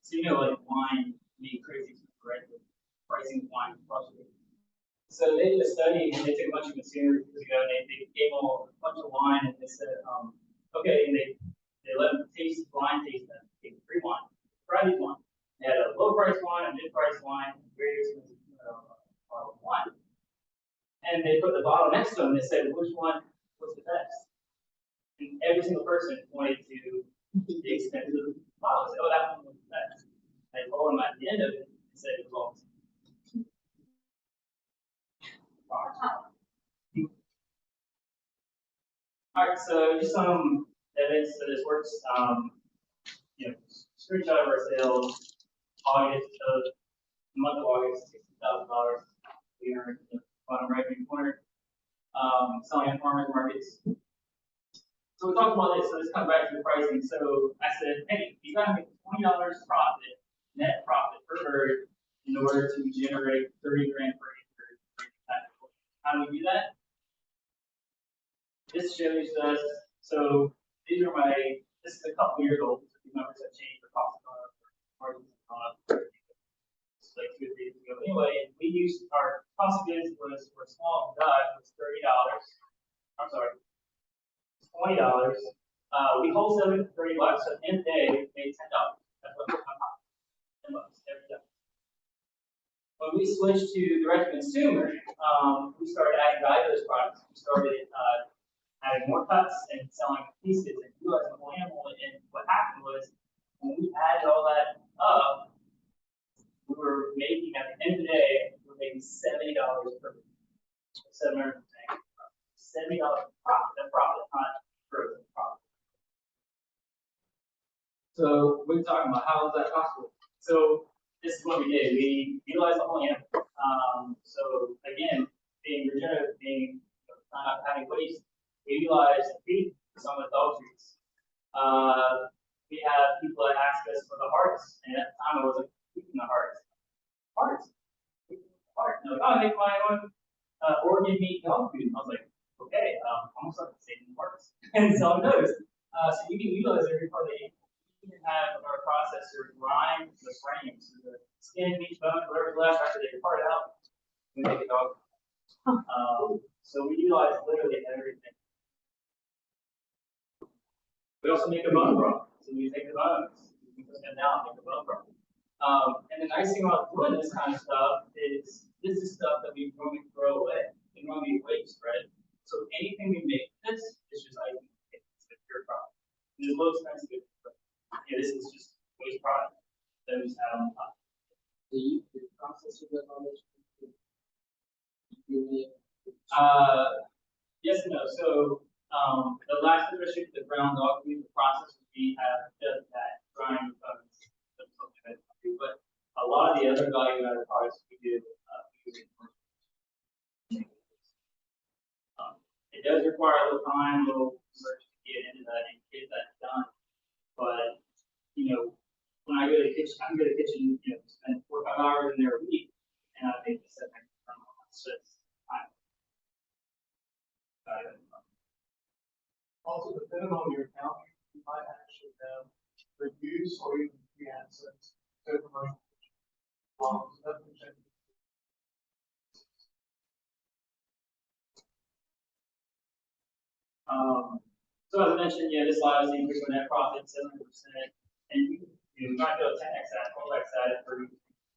so like wine being crazy, right? Pricing of wine fluctuating. So they did a study and they took a bunch of consumers and they gave them a bunch of wine and they said, okay, and they let them taste blind taste them, take free wine, try these wine. They had a low price wine, a mid price wine, and a very expensive bottle of wine. And they put the bottle next to them and they said, which one was the best? And every single person pointed to the expensive bottle. Said, oh, that one was the best. And I told them at the end of it and said it was all the same. All right, so just some evidence that this works. Screenshot of our sales, August of the month of August, $60,000. We are in the bottom right hand corner. Selling at farmers markets. So we talked about this. So this comes back to the pricing. So I said, hey, you got to make $20 profit, net profit per bird, in order to generate 30 grand per acre. How do we do that? This shows us, so these are this is a couple years old, so these numbers have changed, the cost of margins have gone up, it's like 2 or 3 years ago. Anyway, we used our cost of goods was for small duck was $30. I'm sorry, $20. We wholesale it for $30, so at the end of the day, we paid $10. That's what we're $10 every day. When we switched to direct to consumer, we started adding value to those products. We started having more cuts and selling pieces and utilizing the whole animal. And what happened was, when we added all that up, we were making, at the end of the day, we were making $70 per week. $700 $70 profit. That profit, not growth, profit. So we're talking about how is that possible? So this is what we did. We utilized the whole animal. So again, being regenerative, being not having waste, we utilize feed for some of the dog treats. We have people that ask us for the hearts, and at the time I wasn't keeping the hearts. Hearts. No, I make my own organ meat dog food. I was like, okay, I'm gonna start saving parts and selling those. So you can utilize every part of the animal. We can have our processor grind the frames, so the skin, meat, bone, whatever's left after they part out, we make a dog. So we utilize literally everything. We also make a bone broth. So we take the bones, we put them down, make a bone broth. And the nice thing about doing this kind of stuff is this is stuff that we normally throw away. We normally waste, right? So anything we make this is just item. It's a pure product. It's a little expensive, but this is just waste product that we just add on top. Do you process your knowledge? Yes and no. So the last leadership, the brown dog food, the process we have does that drying bones, but a lot of the other value-added products we do. It does require a little time, a little research to get into that and get that done. But when I go to the kitchen, I can go to the kitchen, spend 4 or 5 hours in there a week, and I make the 7 time. Also, depending on your county, you might actually have reduce or even free access to commercial. So that can change. So as I mentioned, yeah, this allows the increase in net profit 7%, and you might go 10x that, 12x that for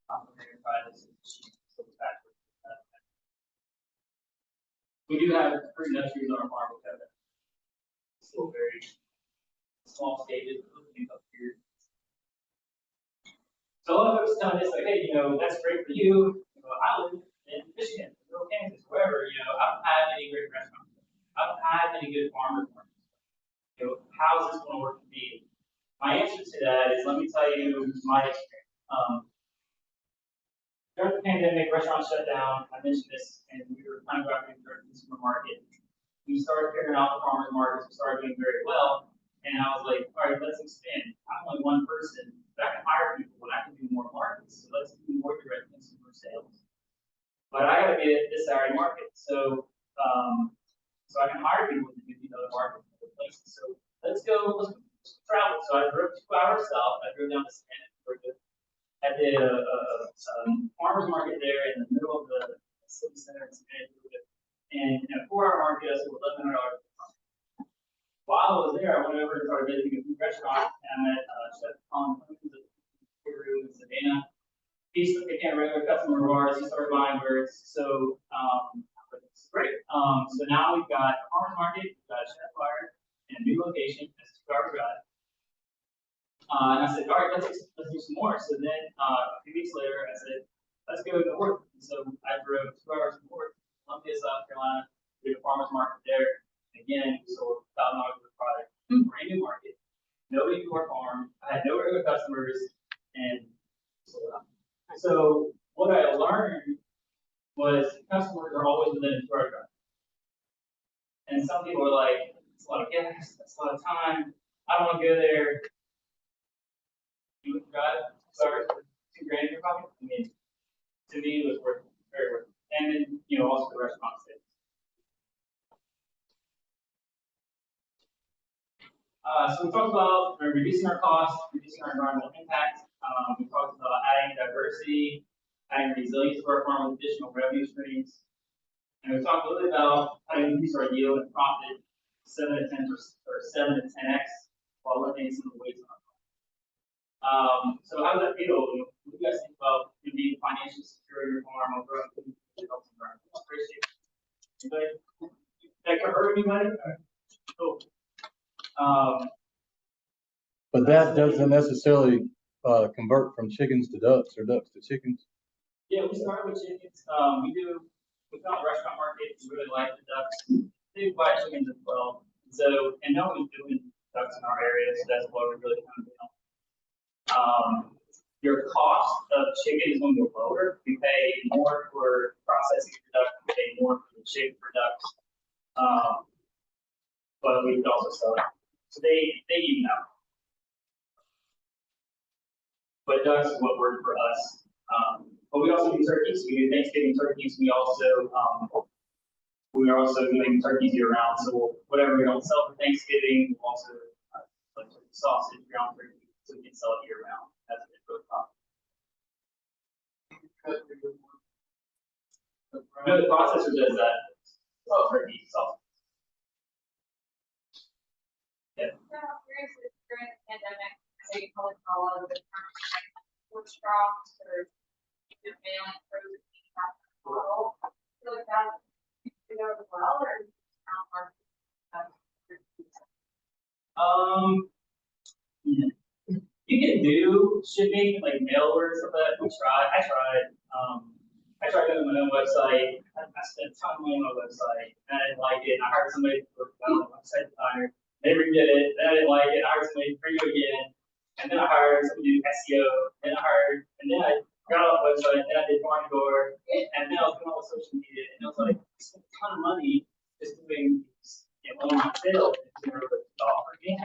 complementary products. We do have fruit and trees on our farm, we have that. Still very small stages, looking up here. So a lot of folks tell me, like, hey, that's great for you. I live in Michigan, Little Kansas, wherever, I don't have any great restaurants. I don't have any good farmers markets. How is this going to work for me? My answer to that is, let me tell you my experience. During the pandemic, restaurants shut down. I mentioned this, and we were kind of grappling with the consumer market. We started figuring out the farmers markets. We started doing very well, and I was like, all right, let's expand. I'm only one person, but I can hire people, and I can do more markets. So let's do more direct consumer sales. But I got to be at this Saturday market, so I can hire people to do these other markets in other places. So let's travel. So I drove 2 hours south. I drove down to Santa Georgia. I did a farmers market there in the middle of the city center in Santa Georgia. And in a 4-hour market, I sold $1,100. While I was there, I went over and started visiting a food restaurant, and I met Chef Colin Clemens at in Savannah. He became a regular customer of ours. He started buying birds. So it's great. So now we've got a farmers market, we've got a chef fire, and a new location. That's 2 hours drive. And I said, all right, let's do some more. So then a few weeks later, I said, let's go north. And so I drove 2 hours north, Columbia, South Carolina, did a farmers market there. Again, we sold $1,000 worth of product, brand new market. Nobody knew our farm. I had no regular customers, and so what I learned was customers are always within a 2-hour drive. And some people are like, it's a lot of gas, that's a lot of time. I don't want to go there. You would drive, sorry, for $2,000 in your pocket. I mean, to me, it was worth it, very worth it. And then, also the restaurant sales. So we talked about reducing our costs, reducing our environmental impact. We talked about adding diversity, adding resilience to our farm with additional revenue streams. And we talked a little bit about how to increase our yield and profit 7 to 10 or 7 to 10x while eliminating some of the waste on our farm. So how does that feel? What do you guys think about being financially secure in your farm or growing food that helps the environment? Appreciate it. Anybody? That could hurt anybody? Cool. But that doesn't necessarily convert from chickens to ducks or ducks to chickens. Yeah, we started with chickens. We found a restaurant market. We really like the ducks. They buy chickens as well. So, and no one's doing ducks in our area, so that's why we really kind of down. Your cost of chicken is going to go lower. We pay more for processing the duck. We pay more for the chicken for ducks. But we could also sell it. So they even out. But ducks is what worked for us. But we also do turkeys. We do Thanksgiving turkeys. We are also doing turkeys year round. So whatever we don't sell for Thanksgiving, we'll also like turkey sausage, ground turkey, so we can sell it year round. That's a good profit. No, the processor does that. Oh, turkey sausage. Yeah. So I'm curious if during the pandemic, so you probably saw a lot of the food straws or mailing frozen meat model. I feel like that could go as well, or you can do shipping like mail order stuff like that. I tried doing my own website. I spent a ton of money on my website, and I didn't like it. I hired somebody to work on the website designer. They redid it, then I didn't like it. I hired somebody to redo it again, and then I hired somebody to do SEO, and then I got on the website, and then I did barn door, and then I was doing all the social media, and I was like, I spent a ton of money just doing online sales to offer me.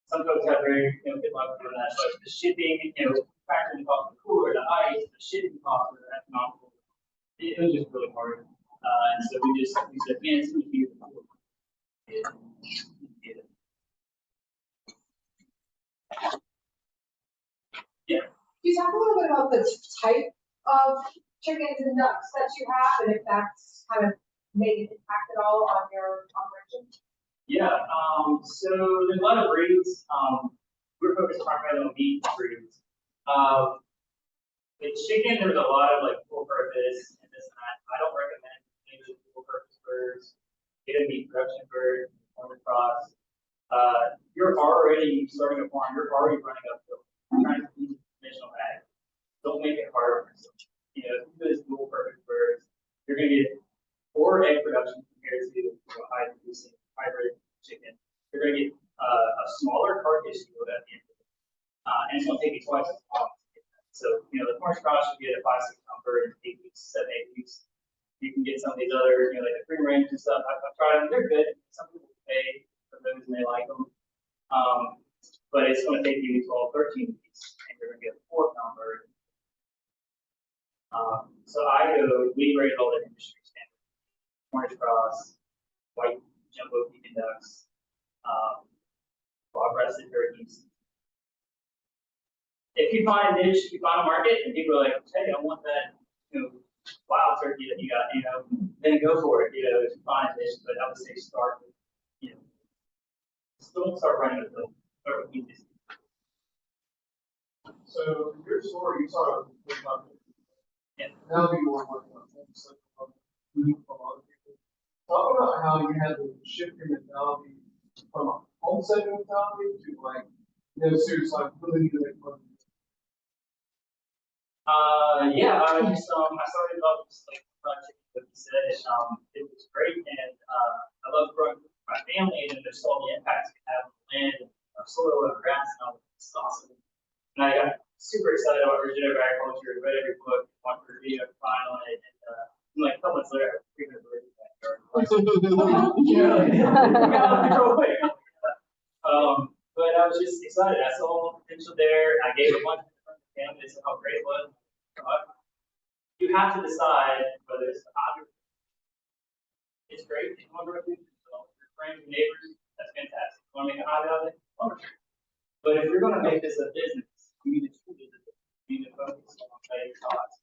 Some folks have very good luck doing that, but the shipping, factoring the cost of the cooler, the ice, the shipping costs are astronomical. It was just really hard. And so we said, man, it's going to be yeah. Can you talk a little bit about the type of chickens and ducks that you have, and if that's kind of made an impact at all on your operation? Yeah, so there's a lot of breeds. We're focused primarily on meat breeds. With chicken, there's a lot of like full purpose and this and that. I don't recommend any full purpose birds. Get a meat production bird, on the cross. You're already starting a farm, you're already running uphill. Trying to use conventional ag. Don't make it harder. You know, if you do this dual purpose birds, you're gonna get poor egg production compared to high producing hybrid chicken. You're going to get a smaller carcass yield at the end of it. And it's going to take you twice as long to get that. So, you know, the corn cross should get a 5-6 pound bird in 8 weeks, 7-8 weeks. You can get some of these other, you know, like the free range and stuff. I've tried them, they're good. Some people pay for those and they like them. But it's going to take you 12-13 weeks and you're going to get a 4 pound bird. So we rate all the industry standards. Orange cross, white jumbo Pekin ducks, broad-breasted turkeys. If you find a niche, you find a market, and people are like, hey, I want that, you know, wild turkey that you got, you know, then go for it, you know, if you find a niche. But I would say start with, you know, don't start running with them. Start with easy. So in your story, you saw Yeah. now that you are working on things like from other people. Talk about how you had to shift your mentality from a homestead mentality to like, you know, seriously, like really need to make money. Yeah, I started off just like chicken, like you said, and it was great, and I love growing with my family, and just saw the impacts we have on the land, and our soil, and grass, and all that. It's awesome. And I got super excited about regenerative agriculture. Read every book, watched the video, find on it, and like a couple months later, I was freaking bird in the backyard. But I was just excited. I saw potential there. I gave a bunch of different families how great it was. You have to decide whether it's a hobby. It's great. If you want to grow food, your friends and neighbors, that's fantastic. You want to make a hobby out of it? Wonderful. But if you're going to make this a business, you need to treat it as a business. You need to focus on cutting costs.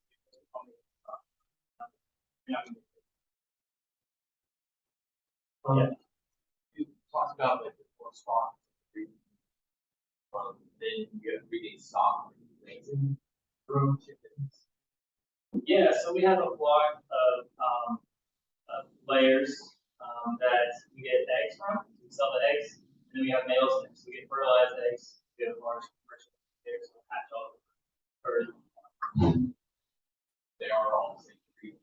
Yeah. You talked about like the response. Then you have 3-day stock, raising room chickens. Yeah, so we have a flock of layers that we get eggs from. We sell the eggs, and then we have males in it. So we get fertilized eggs. We have large commercial layers that hatch all over. They are all the same breed.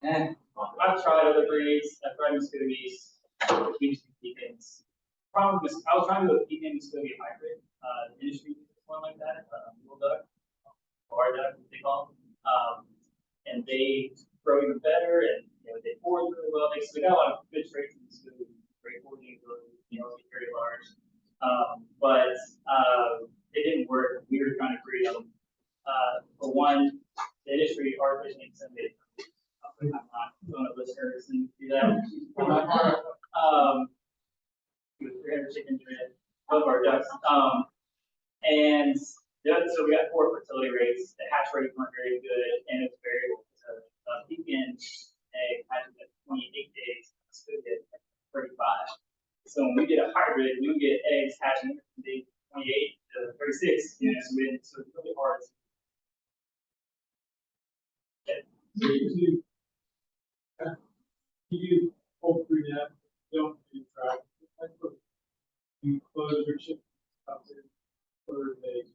And I've tried other breeds. I've tried Muscovies, Pekins. Problem is, I was trying to do a Pekin Muscovy hybrid. The industry uses one like that, little duck, bar duck, they call them. And they grow even better, and you know they forage really well. They got a lot of good traits in Muscovy, great foraging ability, you know, very large. But it didn't work. We were trying to breed them. For one, the industry artificially inseminated. I'm not going to list her and do that. With 300 chickens in both our ducks. And so we got poor fertility rates. The hatch rates weren't very good, and it was variable. So Pekin egg hatches at 28 days, stood at 35. So when we get a hybrid, we would get eggs hatching from day 28 to 36. You know, so it's really hard. So you poultry net, don't do track. You close your chickens up to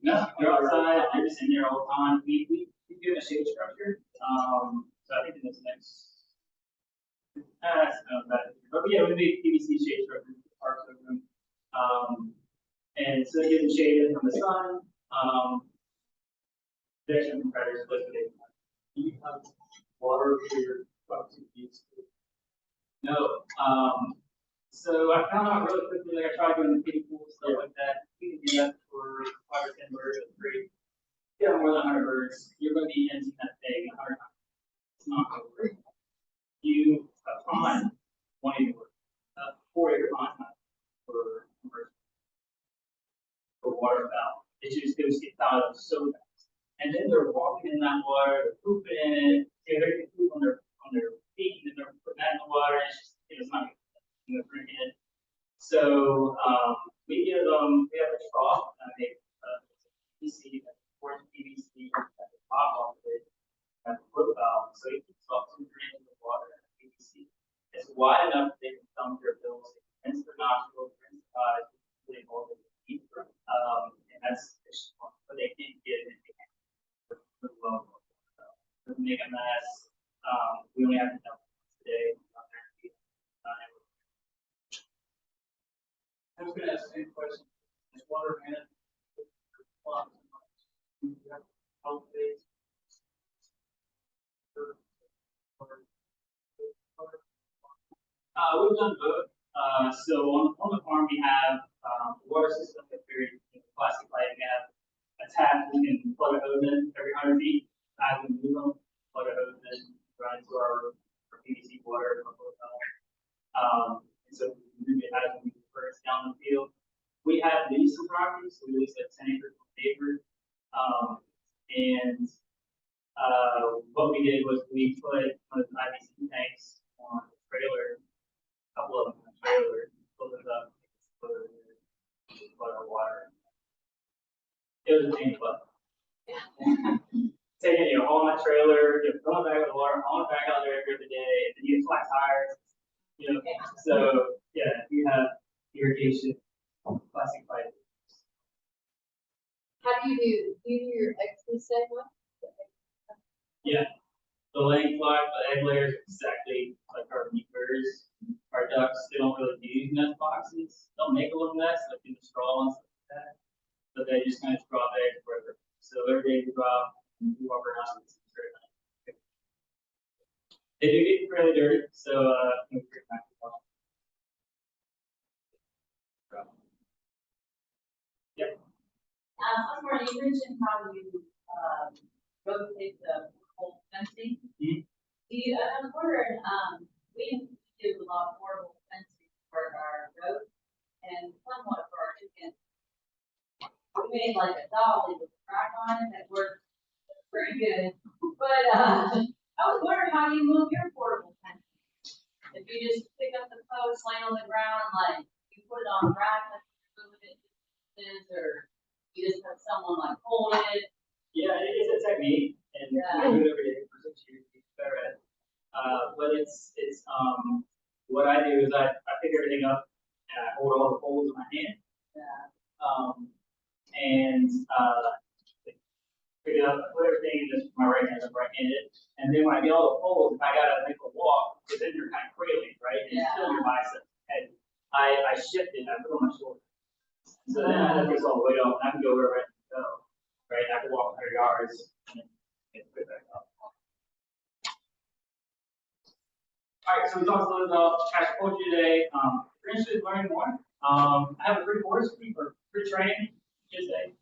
No, you're outside, you're just in there all the time. We do a shade structure. So I think in this next, but yeah, we made PVC shade structure in the park room. And so it gives them shade from the sun. There's some competitors liquid. Do you have water for your bucks and geese? No. So I found out really quickly, like I tried doing the kiddie pool, stuff like that. You can do that for 5 or 10 birds for free. If you have more than 100 birds, you're going to be emptying that thing 100 times. It's not gonna work. You, a pond, 1 acre, 4 acre pond, not for waterfowl. It was getting fouled up so fast. And then they're walking in that water, they're pooping in it, they're getting poop on their feet, and then they're putting that in the water, and it's not good. And they're drinking it. So, we give them, we have a trough, and I make, PVC, orange PVC at the top of it, at the foot valve, so it keeps about 2 inches of water in the PVC. It's wide enough that they can thumb their bills, rinse their nostrils, rinse their eyes, they hold it deep, and that's, but they can't get it. Doesn't make a mess. We only have to dump today. I was gonna ask the same question. Is water management? Health days? We've done both. So on the farm, we have a water system that's very plastic pipe. We have a tap we can plug a hose in every 100 feet. As we move them, plug a hose in, run into our PVC water. And so we move it as we move the birds down the field. We have leased some properties, so we leased like 10 acres of paper. And what we did was we put one of the IBC tanks on the trailer, a couple of them on the trailer, filled it up, put our water. It was a pain in the butt. Taking all my trailer, filling back with water, hauling back out there every day, and then you flat tires. So yeah, we have irrigation, plastic pipe. How do you do your eggs the same way? Yeah, the laying flock, the egg layers are exactly like our meat birds. Our ducks, they don't really use nest boxes. They'll make a little nest, like in the straw and stuff like that, but they just kind of drop eggs wherever. So every day we drop, we walk around. They do get fairly dirty, so we bring back the bottom. Yep. I was wondering, you mentioned how you rotate the whole fencing. Mm-hmm. I was wondering, we do a lot of portable fencing for our road and somewhat for our chickens. We made like a dolly with a crack on it that worked pretty good. But I was wondering how you move your portable fencing. If you just pick up the post, lay on the ground, like you put it on a rack, like move it is, or you just have someone like hold it. Yeah, it's a technique, and we do it every day for 6 years to get better at it. But it's what I do is I pick everything up and I hold all the poles in my hand. Yeah. And pick it up, put everything in just my right hand, I'm right-handed. And then when I get all the poles, if I gotta make a walk, because then you're kind of cradling, right? And you feel your biceps. And I shift it, I put it on my shoulder. So then I take all the weight off, and I can go wherever I can go. Right? I can walk 100 yards and then put it back up. All right, so we talked a little about pastured poultry today. If you're interested in learning more, I have a free course for free training Tuesday. It's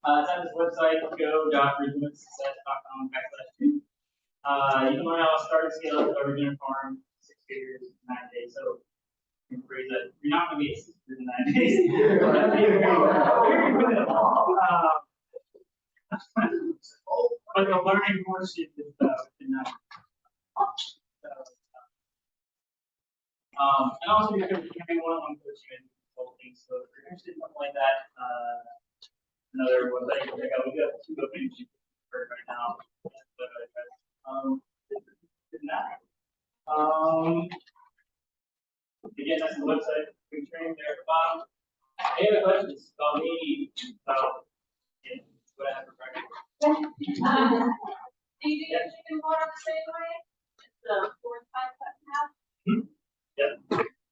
on this website, go.regenerative.com/2. You can learn how to start and scale up a regenerative farm 6 figures in 9 days. So you can phrase that you're not going to be at 6 figures in 9 days. But the learning course is in that. And also you can be one-on-one coaching and consulting. So if you're interested in something like that, another website you can check out. We got 2 openings right now. Again, that's the website. We train there at the bottom. Any other questions about me, about what I have for breakfast? Do you do your chicken water the same way? It's the 4 to 5 cut in half? Yep.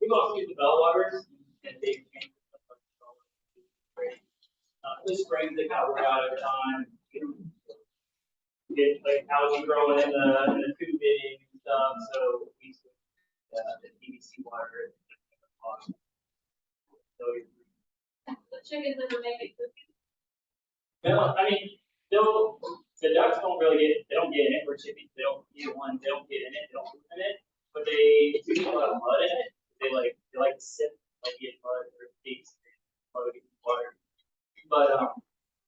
We also use the bell waters and they change stuff like the springs they kind of wear out over time. You get like algae growing in the tubing and stuff, so we use the PVC water. So The chickens never make it cookies. no, I mean the ducks don't really get, they don't get it. We're chickens, they don't get one they don't get in it, they don't move in it, but they do get a lot of mud in it. They like to sip, like get mud or pigs, mud in water. But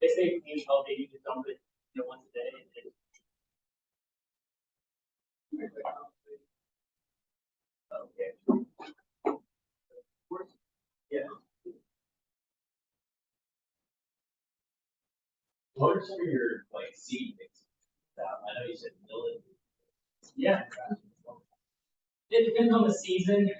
they stay clean, healthy. You just dump it, once a day. Okay. Yeah. What are some of your like seed mixes? I know you said millet. Yeah. It depends on the season.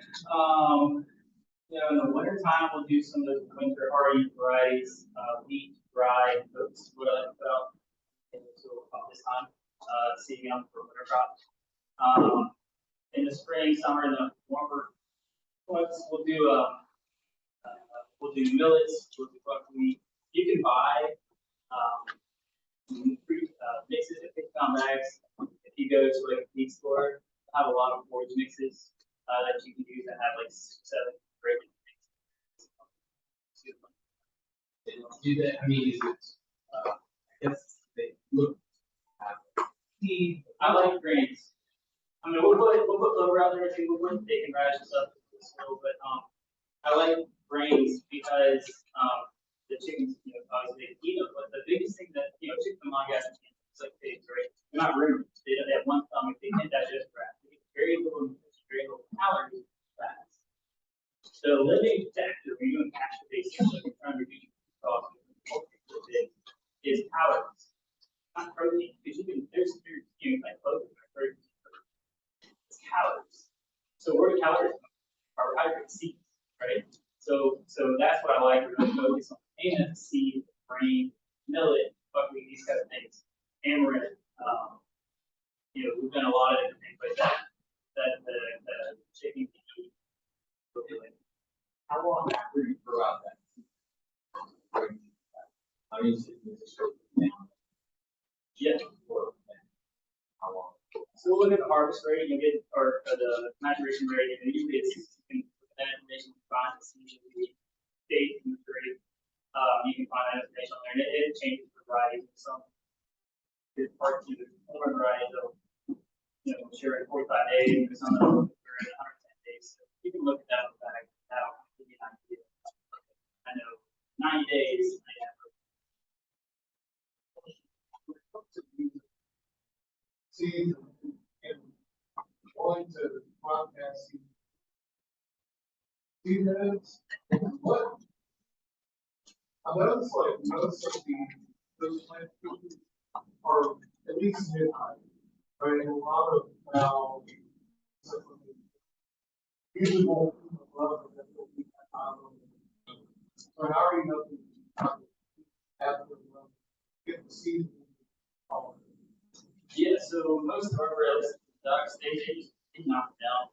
In the winter time, we'll do some of those winter hardy varieties, wheat, rye, oats, what I like to put out. So about this time, seeding out for winter crops. In the spring, summer, and the warmer months, we'll do millets, we'll do buckwheat. You can buy mixes at 50-pound bags. If you go to like a feed store, they have a lot of forage mixes that you can use that have like 6, 7 great Do that? I mean, is it? I guess they look. I like grains. I mean, we'll put clover out there too. We'll put bacon radishes up still, but I like grains because the chickens, obviously they eat them. But the biggest thing that chicken monogastric cancer, it's like pigs, right? They're not ruminants. They have one stomach. They can't digest grass. They get very little nutrition, very little calories fats. So living factor when you're doing pasteurization, like you're trying to reduce cost is calories, not protein. Because there's like clothing, protein. It's calories. So where do calories come from? Carbohydrate seeds, right? So that's what I like. We're going to focus on potatoes, seed, grain, millet, buckwheat, these kind of things. Amaranth. We've done a lot of different things like that. That the chicken can eat. How long after you throw out that? I mean, is it short down? Yeah. How long? So we'll look at the harvest rate, or the maturation rate, and usually it's that information you find is usually date and maturity. You can find that information on there, and it changes for varieties. Some good parts of the corn varieties will mature in 45 days, or some of them will mature in 110 days. So you can look at that on the back. That'll give you an idea. I know 90 days. Seeds and going to broadcast seed heads. What? I noticed like most of those plant species are at least mid-height, right? And a lot of now usually won't love it. So how are you helping get the seed? Yeah, so most of our realistic ducks, they knock it down.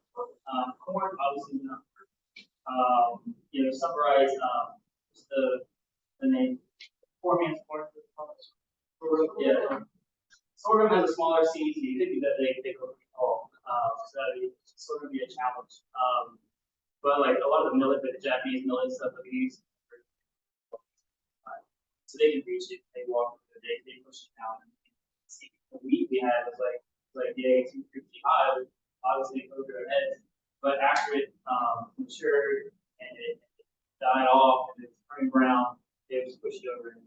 Corn, obviously not. Some varieties, the name, four-man's corn. Yeah. Sorghum has a smaller seed, so you think that they go pretty tall. So that would sort of be a challenge. But like a lot of the millet, the Japanese millet stuff that we use, so they can reach it, they walk, they push it down. The wheat we had was like yeah, 250 high, obviously over their heads. But after it matured and it died off and it's turning brown, they just pushed it over and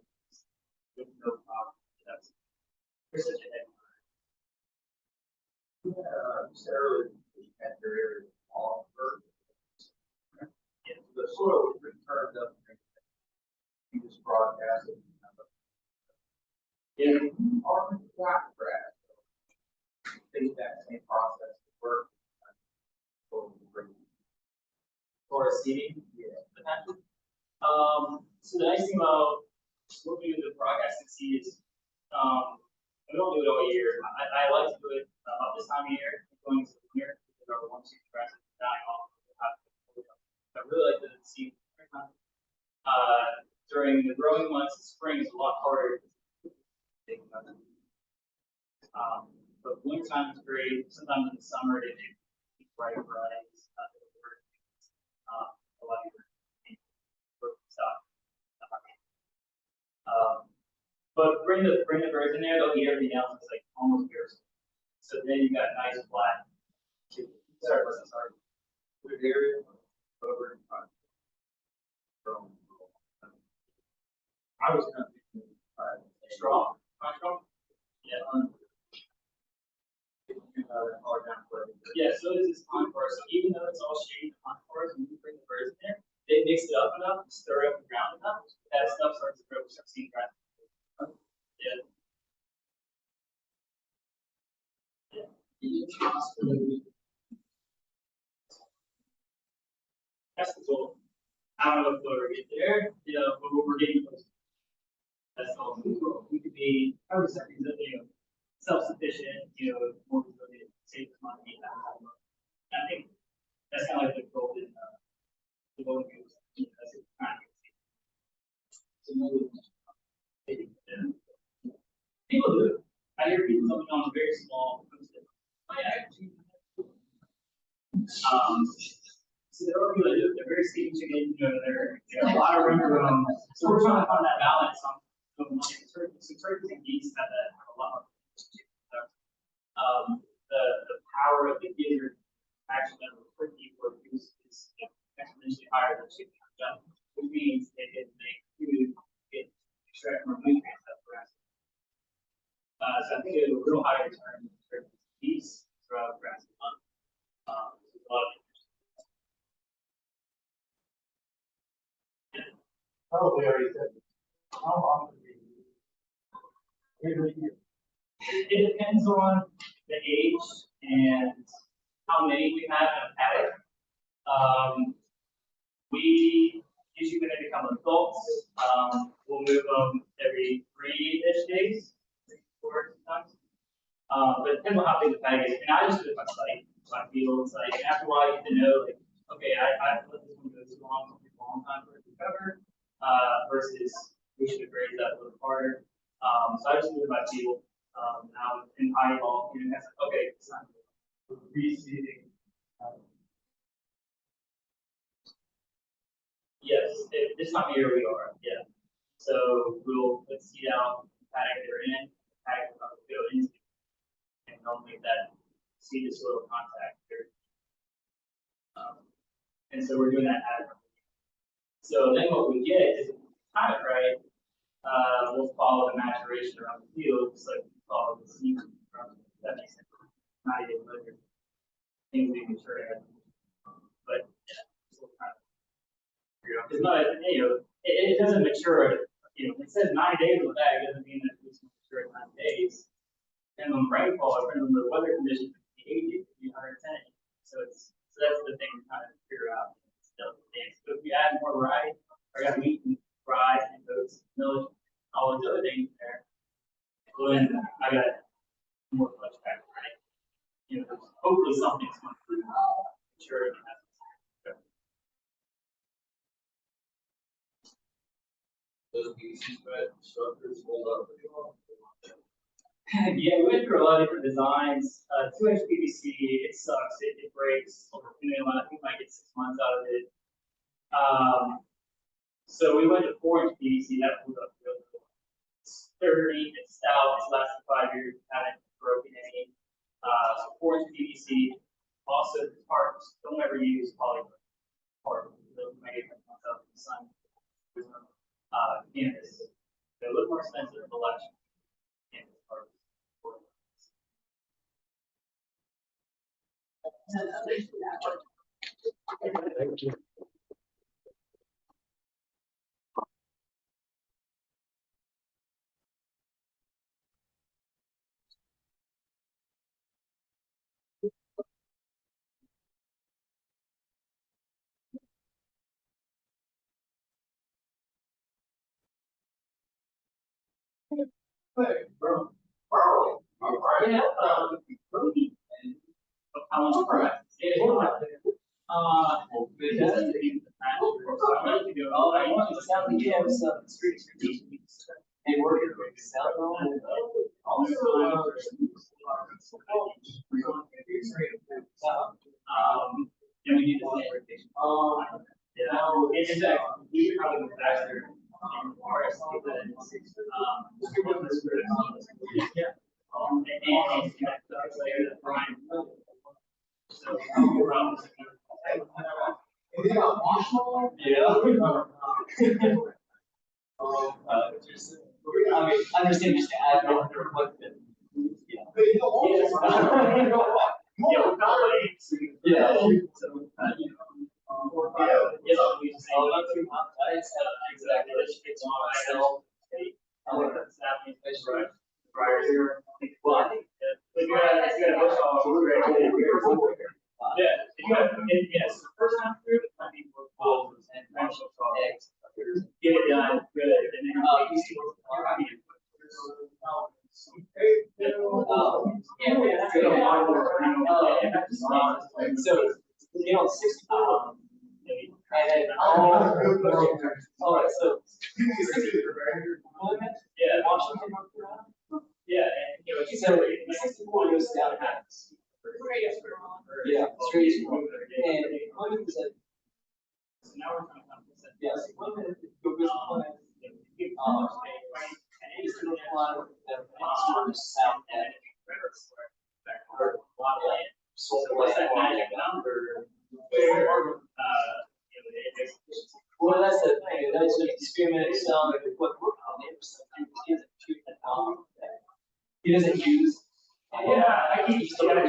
with no problem. That's such a head. Sarah, at your area, all for the soil was returned up. You just broadcast it. Yeah. Or flat grass. Think that same process would work. For seeding, yeah. So the nice thing about what we do with the broadcasting seed is, we don't do it all year. I like to do it about this time of year, going into the winter, because our one seed grass is dying off. I really like to seed during the growing months. The spring is a lot harder. But winter time is great. Sometimes in the summer, they make bright varieties. A lot of stuff. But bring the birds in there, they'll eat everything else. It's like almost yours. So then you got nice flat. Sorry. Good area, over in front. I was kind of thinking, Strong. Yeah. Yeah, so is this concourse. So even though it's all shaded concourse, when you bring the birds in there, they mix it up enough, stir up the ground enough, that stuff starts to grow some seed grass. Yeah. That's the goal. I don't know if we'll ever get there, you know, but we're getting close. That's all we will. We could be, I would say, you know, self-sufficient, you know, more resilient, save money, that kind of stuff. I think that's kind of like the goal in the goal is, you know, that's kind of. People do it. I hear people coming on very small. Oh, yeah. So they're all people that do it. They're very skinny chicken, you know, they're a lot of room. So we're trying to find that balance on some turkeys and geese have a lot of the power of the gizzard actually on the turkey or goose is exponentially higher than chicken, which means they can make food get extract more nutrients out of the grass. So I think it was a real high return for geese throughout grass month. There's a lot of Probably already said. How often do you use it? Every year. It depends on the age and how many we have in a paddock. We usually when they become adults, we'll move them every 3-ish days, 4 times. But it depends on how big the paddock is. And I just do it by sight. So I feel it's like after a while you get to know like, okay, I've let this one go too long, it's a long time for it to recover. Versus we should have graded that a little harder. So I just do it by feel. Now in eyeball, you know, that's like, okay, it's not reseeding. Yes, this time of year we are, yeah. So we'll put seed out, the paddock they're in, the paddock will go into, and they'll make that seed to soil contact here. And so we're doing that at. So then what we get is, if we time it right, we'll follow the maturation around the field, just like we follow the season from that makes sense. 90 days later, things we mature at. But yeah, still kind of. It's not, you know, it doesn't mature. You know, it says 90 days on the bag, it doesn't mean that it's mature at 9 days. And on rainfall, depending on the weather conditions, the age it could be 110. So that's the thing to kind of figure out. So if we add more variety, I got wheat and rye and oats, millet, all those other things there. Then I got more flesh back, right? You know, hopefully something's going to mature. Those PVC structures hold up pretty well. Yeah, we went through a lot of different designs. 2-inch PVC, it sucks. It breaks. You know, I think I might get 6 months out of it. So we went to 4-inch PVC. That pulled up really cool. It's sturdy. It's stout. It's lasted 5 years. Haven't broken any. So 4-inch PVC. Also, the tarps. Don't ever use polymer tarp. Those might get months out in the sun. Canvas. They look more expensive than less. Canvas tarps. Thank you. Hey, bro. Yeah, protein and how much price? It doesn't even the pastured. So I like to do all I want to sell the kids street strategics. And we're here to sell them. And we need to say rotation. Yeah, it's exactly. We probably go faster. Yeah. And Anything about marshmallow? Yeah. Just, I mean, I understand just to add more, but, yeah. But you don't want Yeah. Exactly. It's on myself. Well, I think. If you had a bush hog, yeah, if you have, yes, first time through, I think we're full and actual eggs. Get it done, good, and then you see what's So, you know, 60. And then, all right, so. Yeah. Washington. Yeah, and, you know, So, 64 goes down half. Yeah, straight. And one is like, so now we're trying to come to that. yes, one minute, go with one. Eastern one, and south end. Or one land. So What's that magic number? Well, that's the thing, that's an experiment, so, what we're on the other side, he doesn't use. Yeah, I can, He's like, take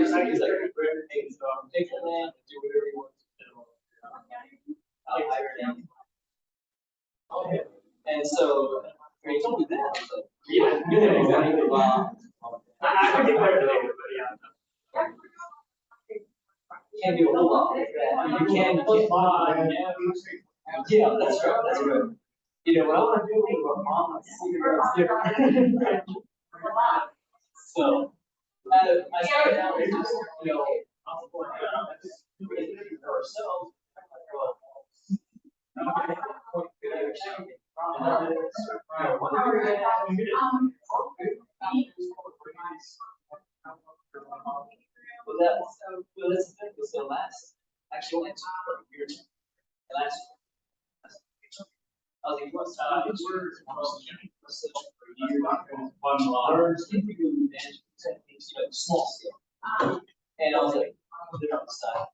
the land, do whatever he wants to do. Hire him. And so, when he told me that, I was like, yeah, exactly. Wow. I can get there later, but yeah. Can't do a whole lot like that. I mean, you can, yeah, that's right, that's right. You know, what I want to do with my mom, it's different. So, I started out with just, you know, ourselves. Well, that's the thing, was the last actual answer for the year. The last. I was like, what's such for a year? Learn typical management techniques, you know, small scale. And I was like, they're on the side.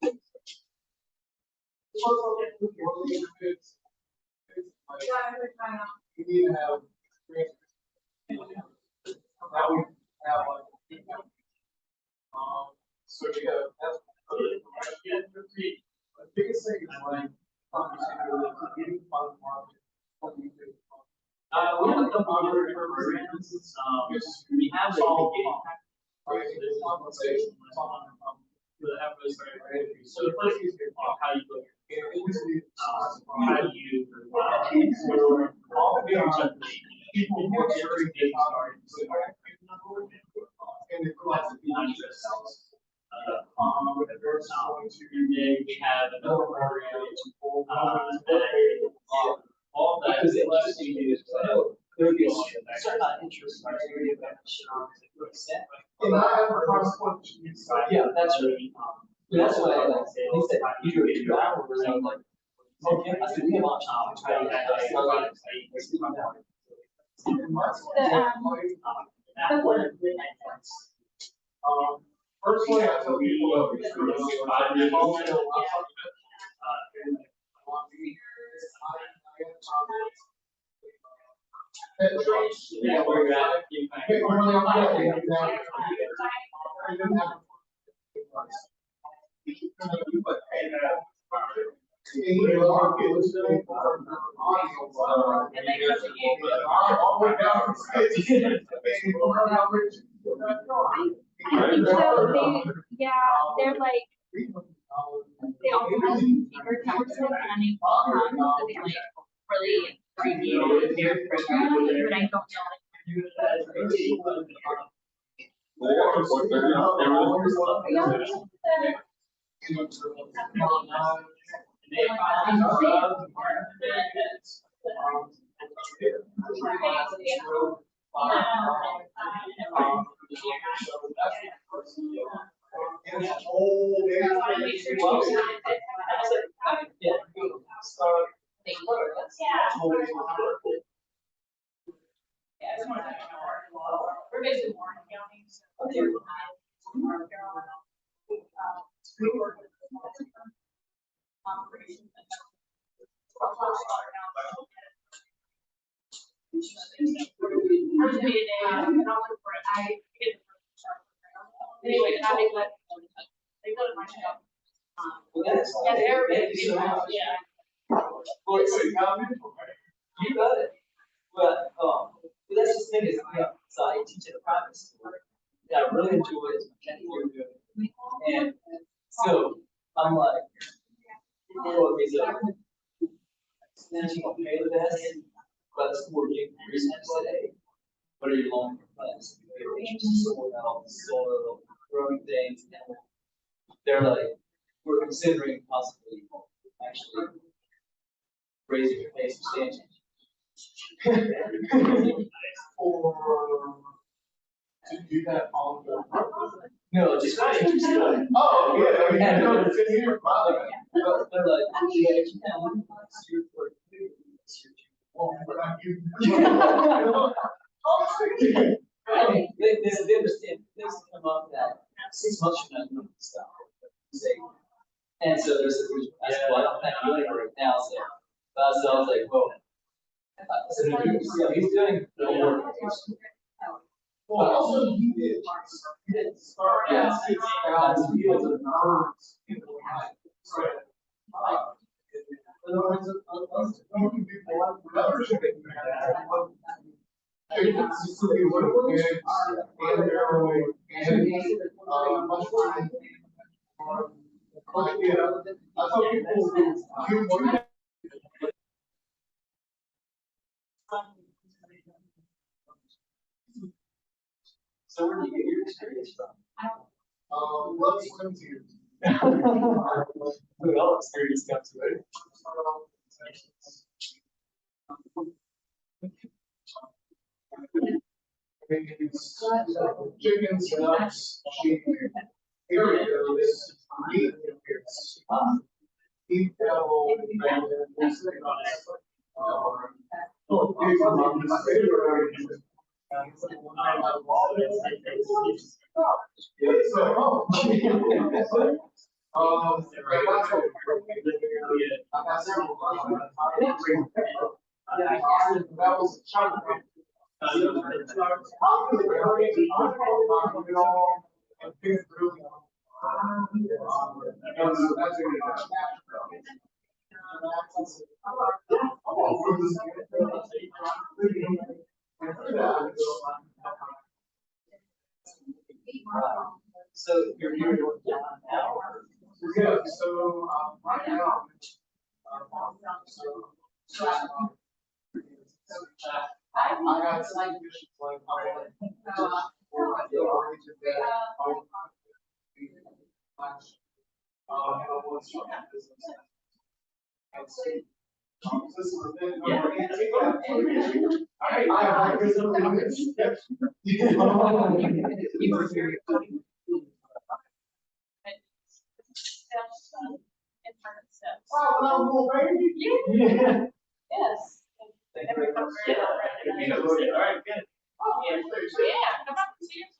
You need to have. Now we have like. So yeah, that's. The biggest thing is like, getting fun market. We have the moderate programs, we have the so the first is how you look at how do you all the people who are getting started. And the class of Interest. We have another program, all that. Because it just is, there would be a certain amount of interest in our area of action. And I have a consequence inside. Yeah, that's right. That's what I like. He said, you do it 2 hours, and I'm like, okay, I said, we have options. Personally, I tell people. Yeah, where you're at, you Yeah, they're like, they all have secret taxes and they all come, so they like really abbreviate their program, but I don't We're basically Warren County, so we work with operation. Anyway, I think that they go to my shop. Well, that's. And everybody, Thank you so much. yeah. Well, you got it. But, but that's the thing is, so I teach at a private school. Yeah, I really enjoy it. And so I'm like, well, okay, so teaching will pay the best, but the school gave me reason to say, what are your long-term plans? Soil health, soil, growing things, and they're like, we're considering possibly actually raising your pay substantially. Or to do that on the. No, just study. Oh, yeah, I mean, Yeah, you know, no, it's in here, probably. But they're like, yeah, you know, it's your for you, it's your Well, but I do. I mean, they understand, things come up that 6 months from now, you don't stop. Say, and so there's, that's why I don't think I'm doing it right now, so, so I was like, well. So he's doing the work. Well, also he did start at 6,000 fields of birds in the night. So, in other words, looking people like another chicken. Chickens, silly little pigs, and arrowhead, and mushroom. But, yeah, that's what people do. So where do you get your experience from? Let's swim to. We all experience comes to it. Chickens, ducks, sheep, area is meat, it's beef, cattle, and it's that was China. So you're here now. Yeah, so, right now, I got some conditions like, Steps, important steps. Oh, baby. Yeah. Yes. Thank you very much. All right, good. Oh, yeah, come up and see us.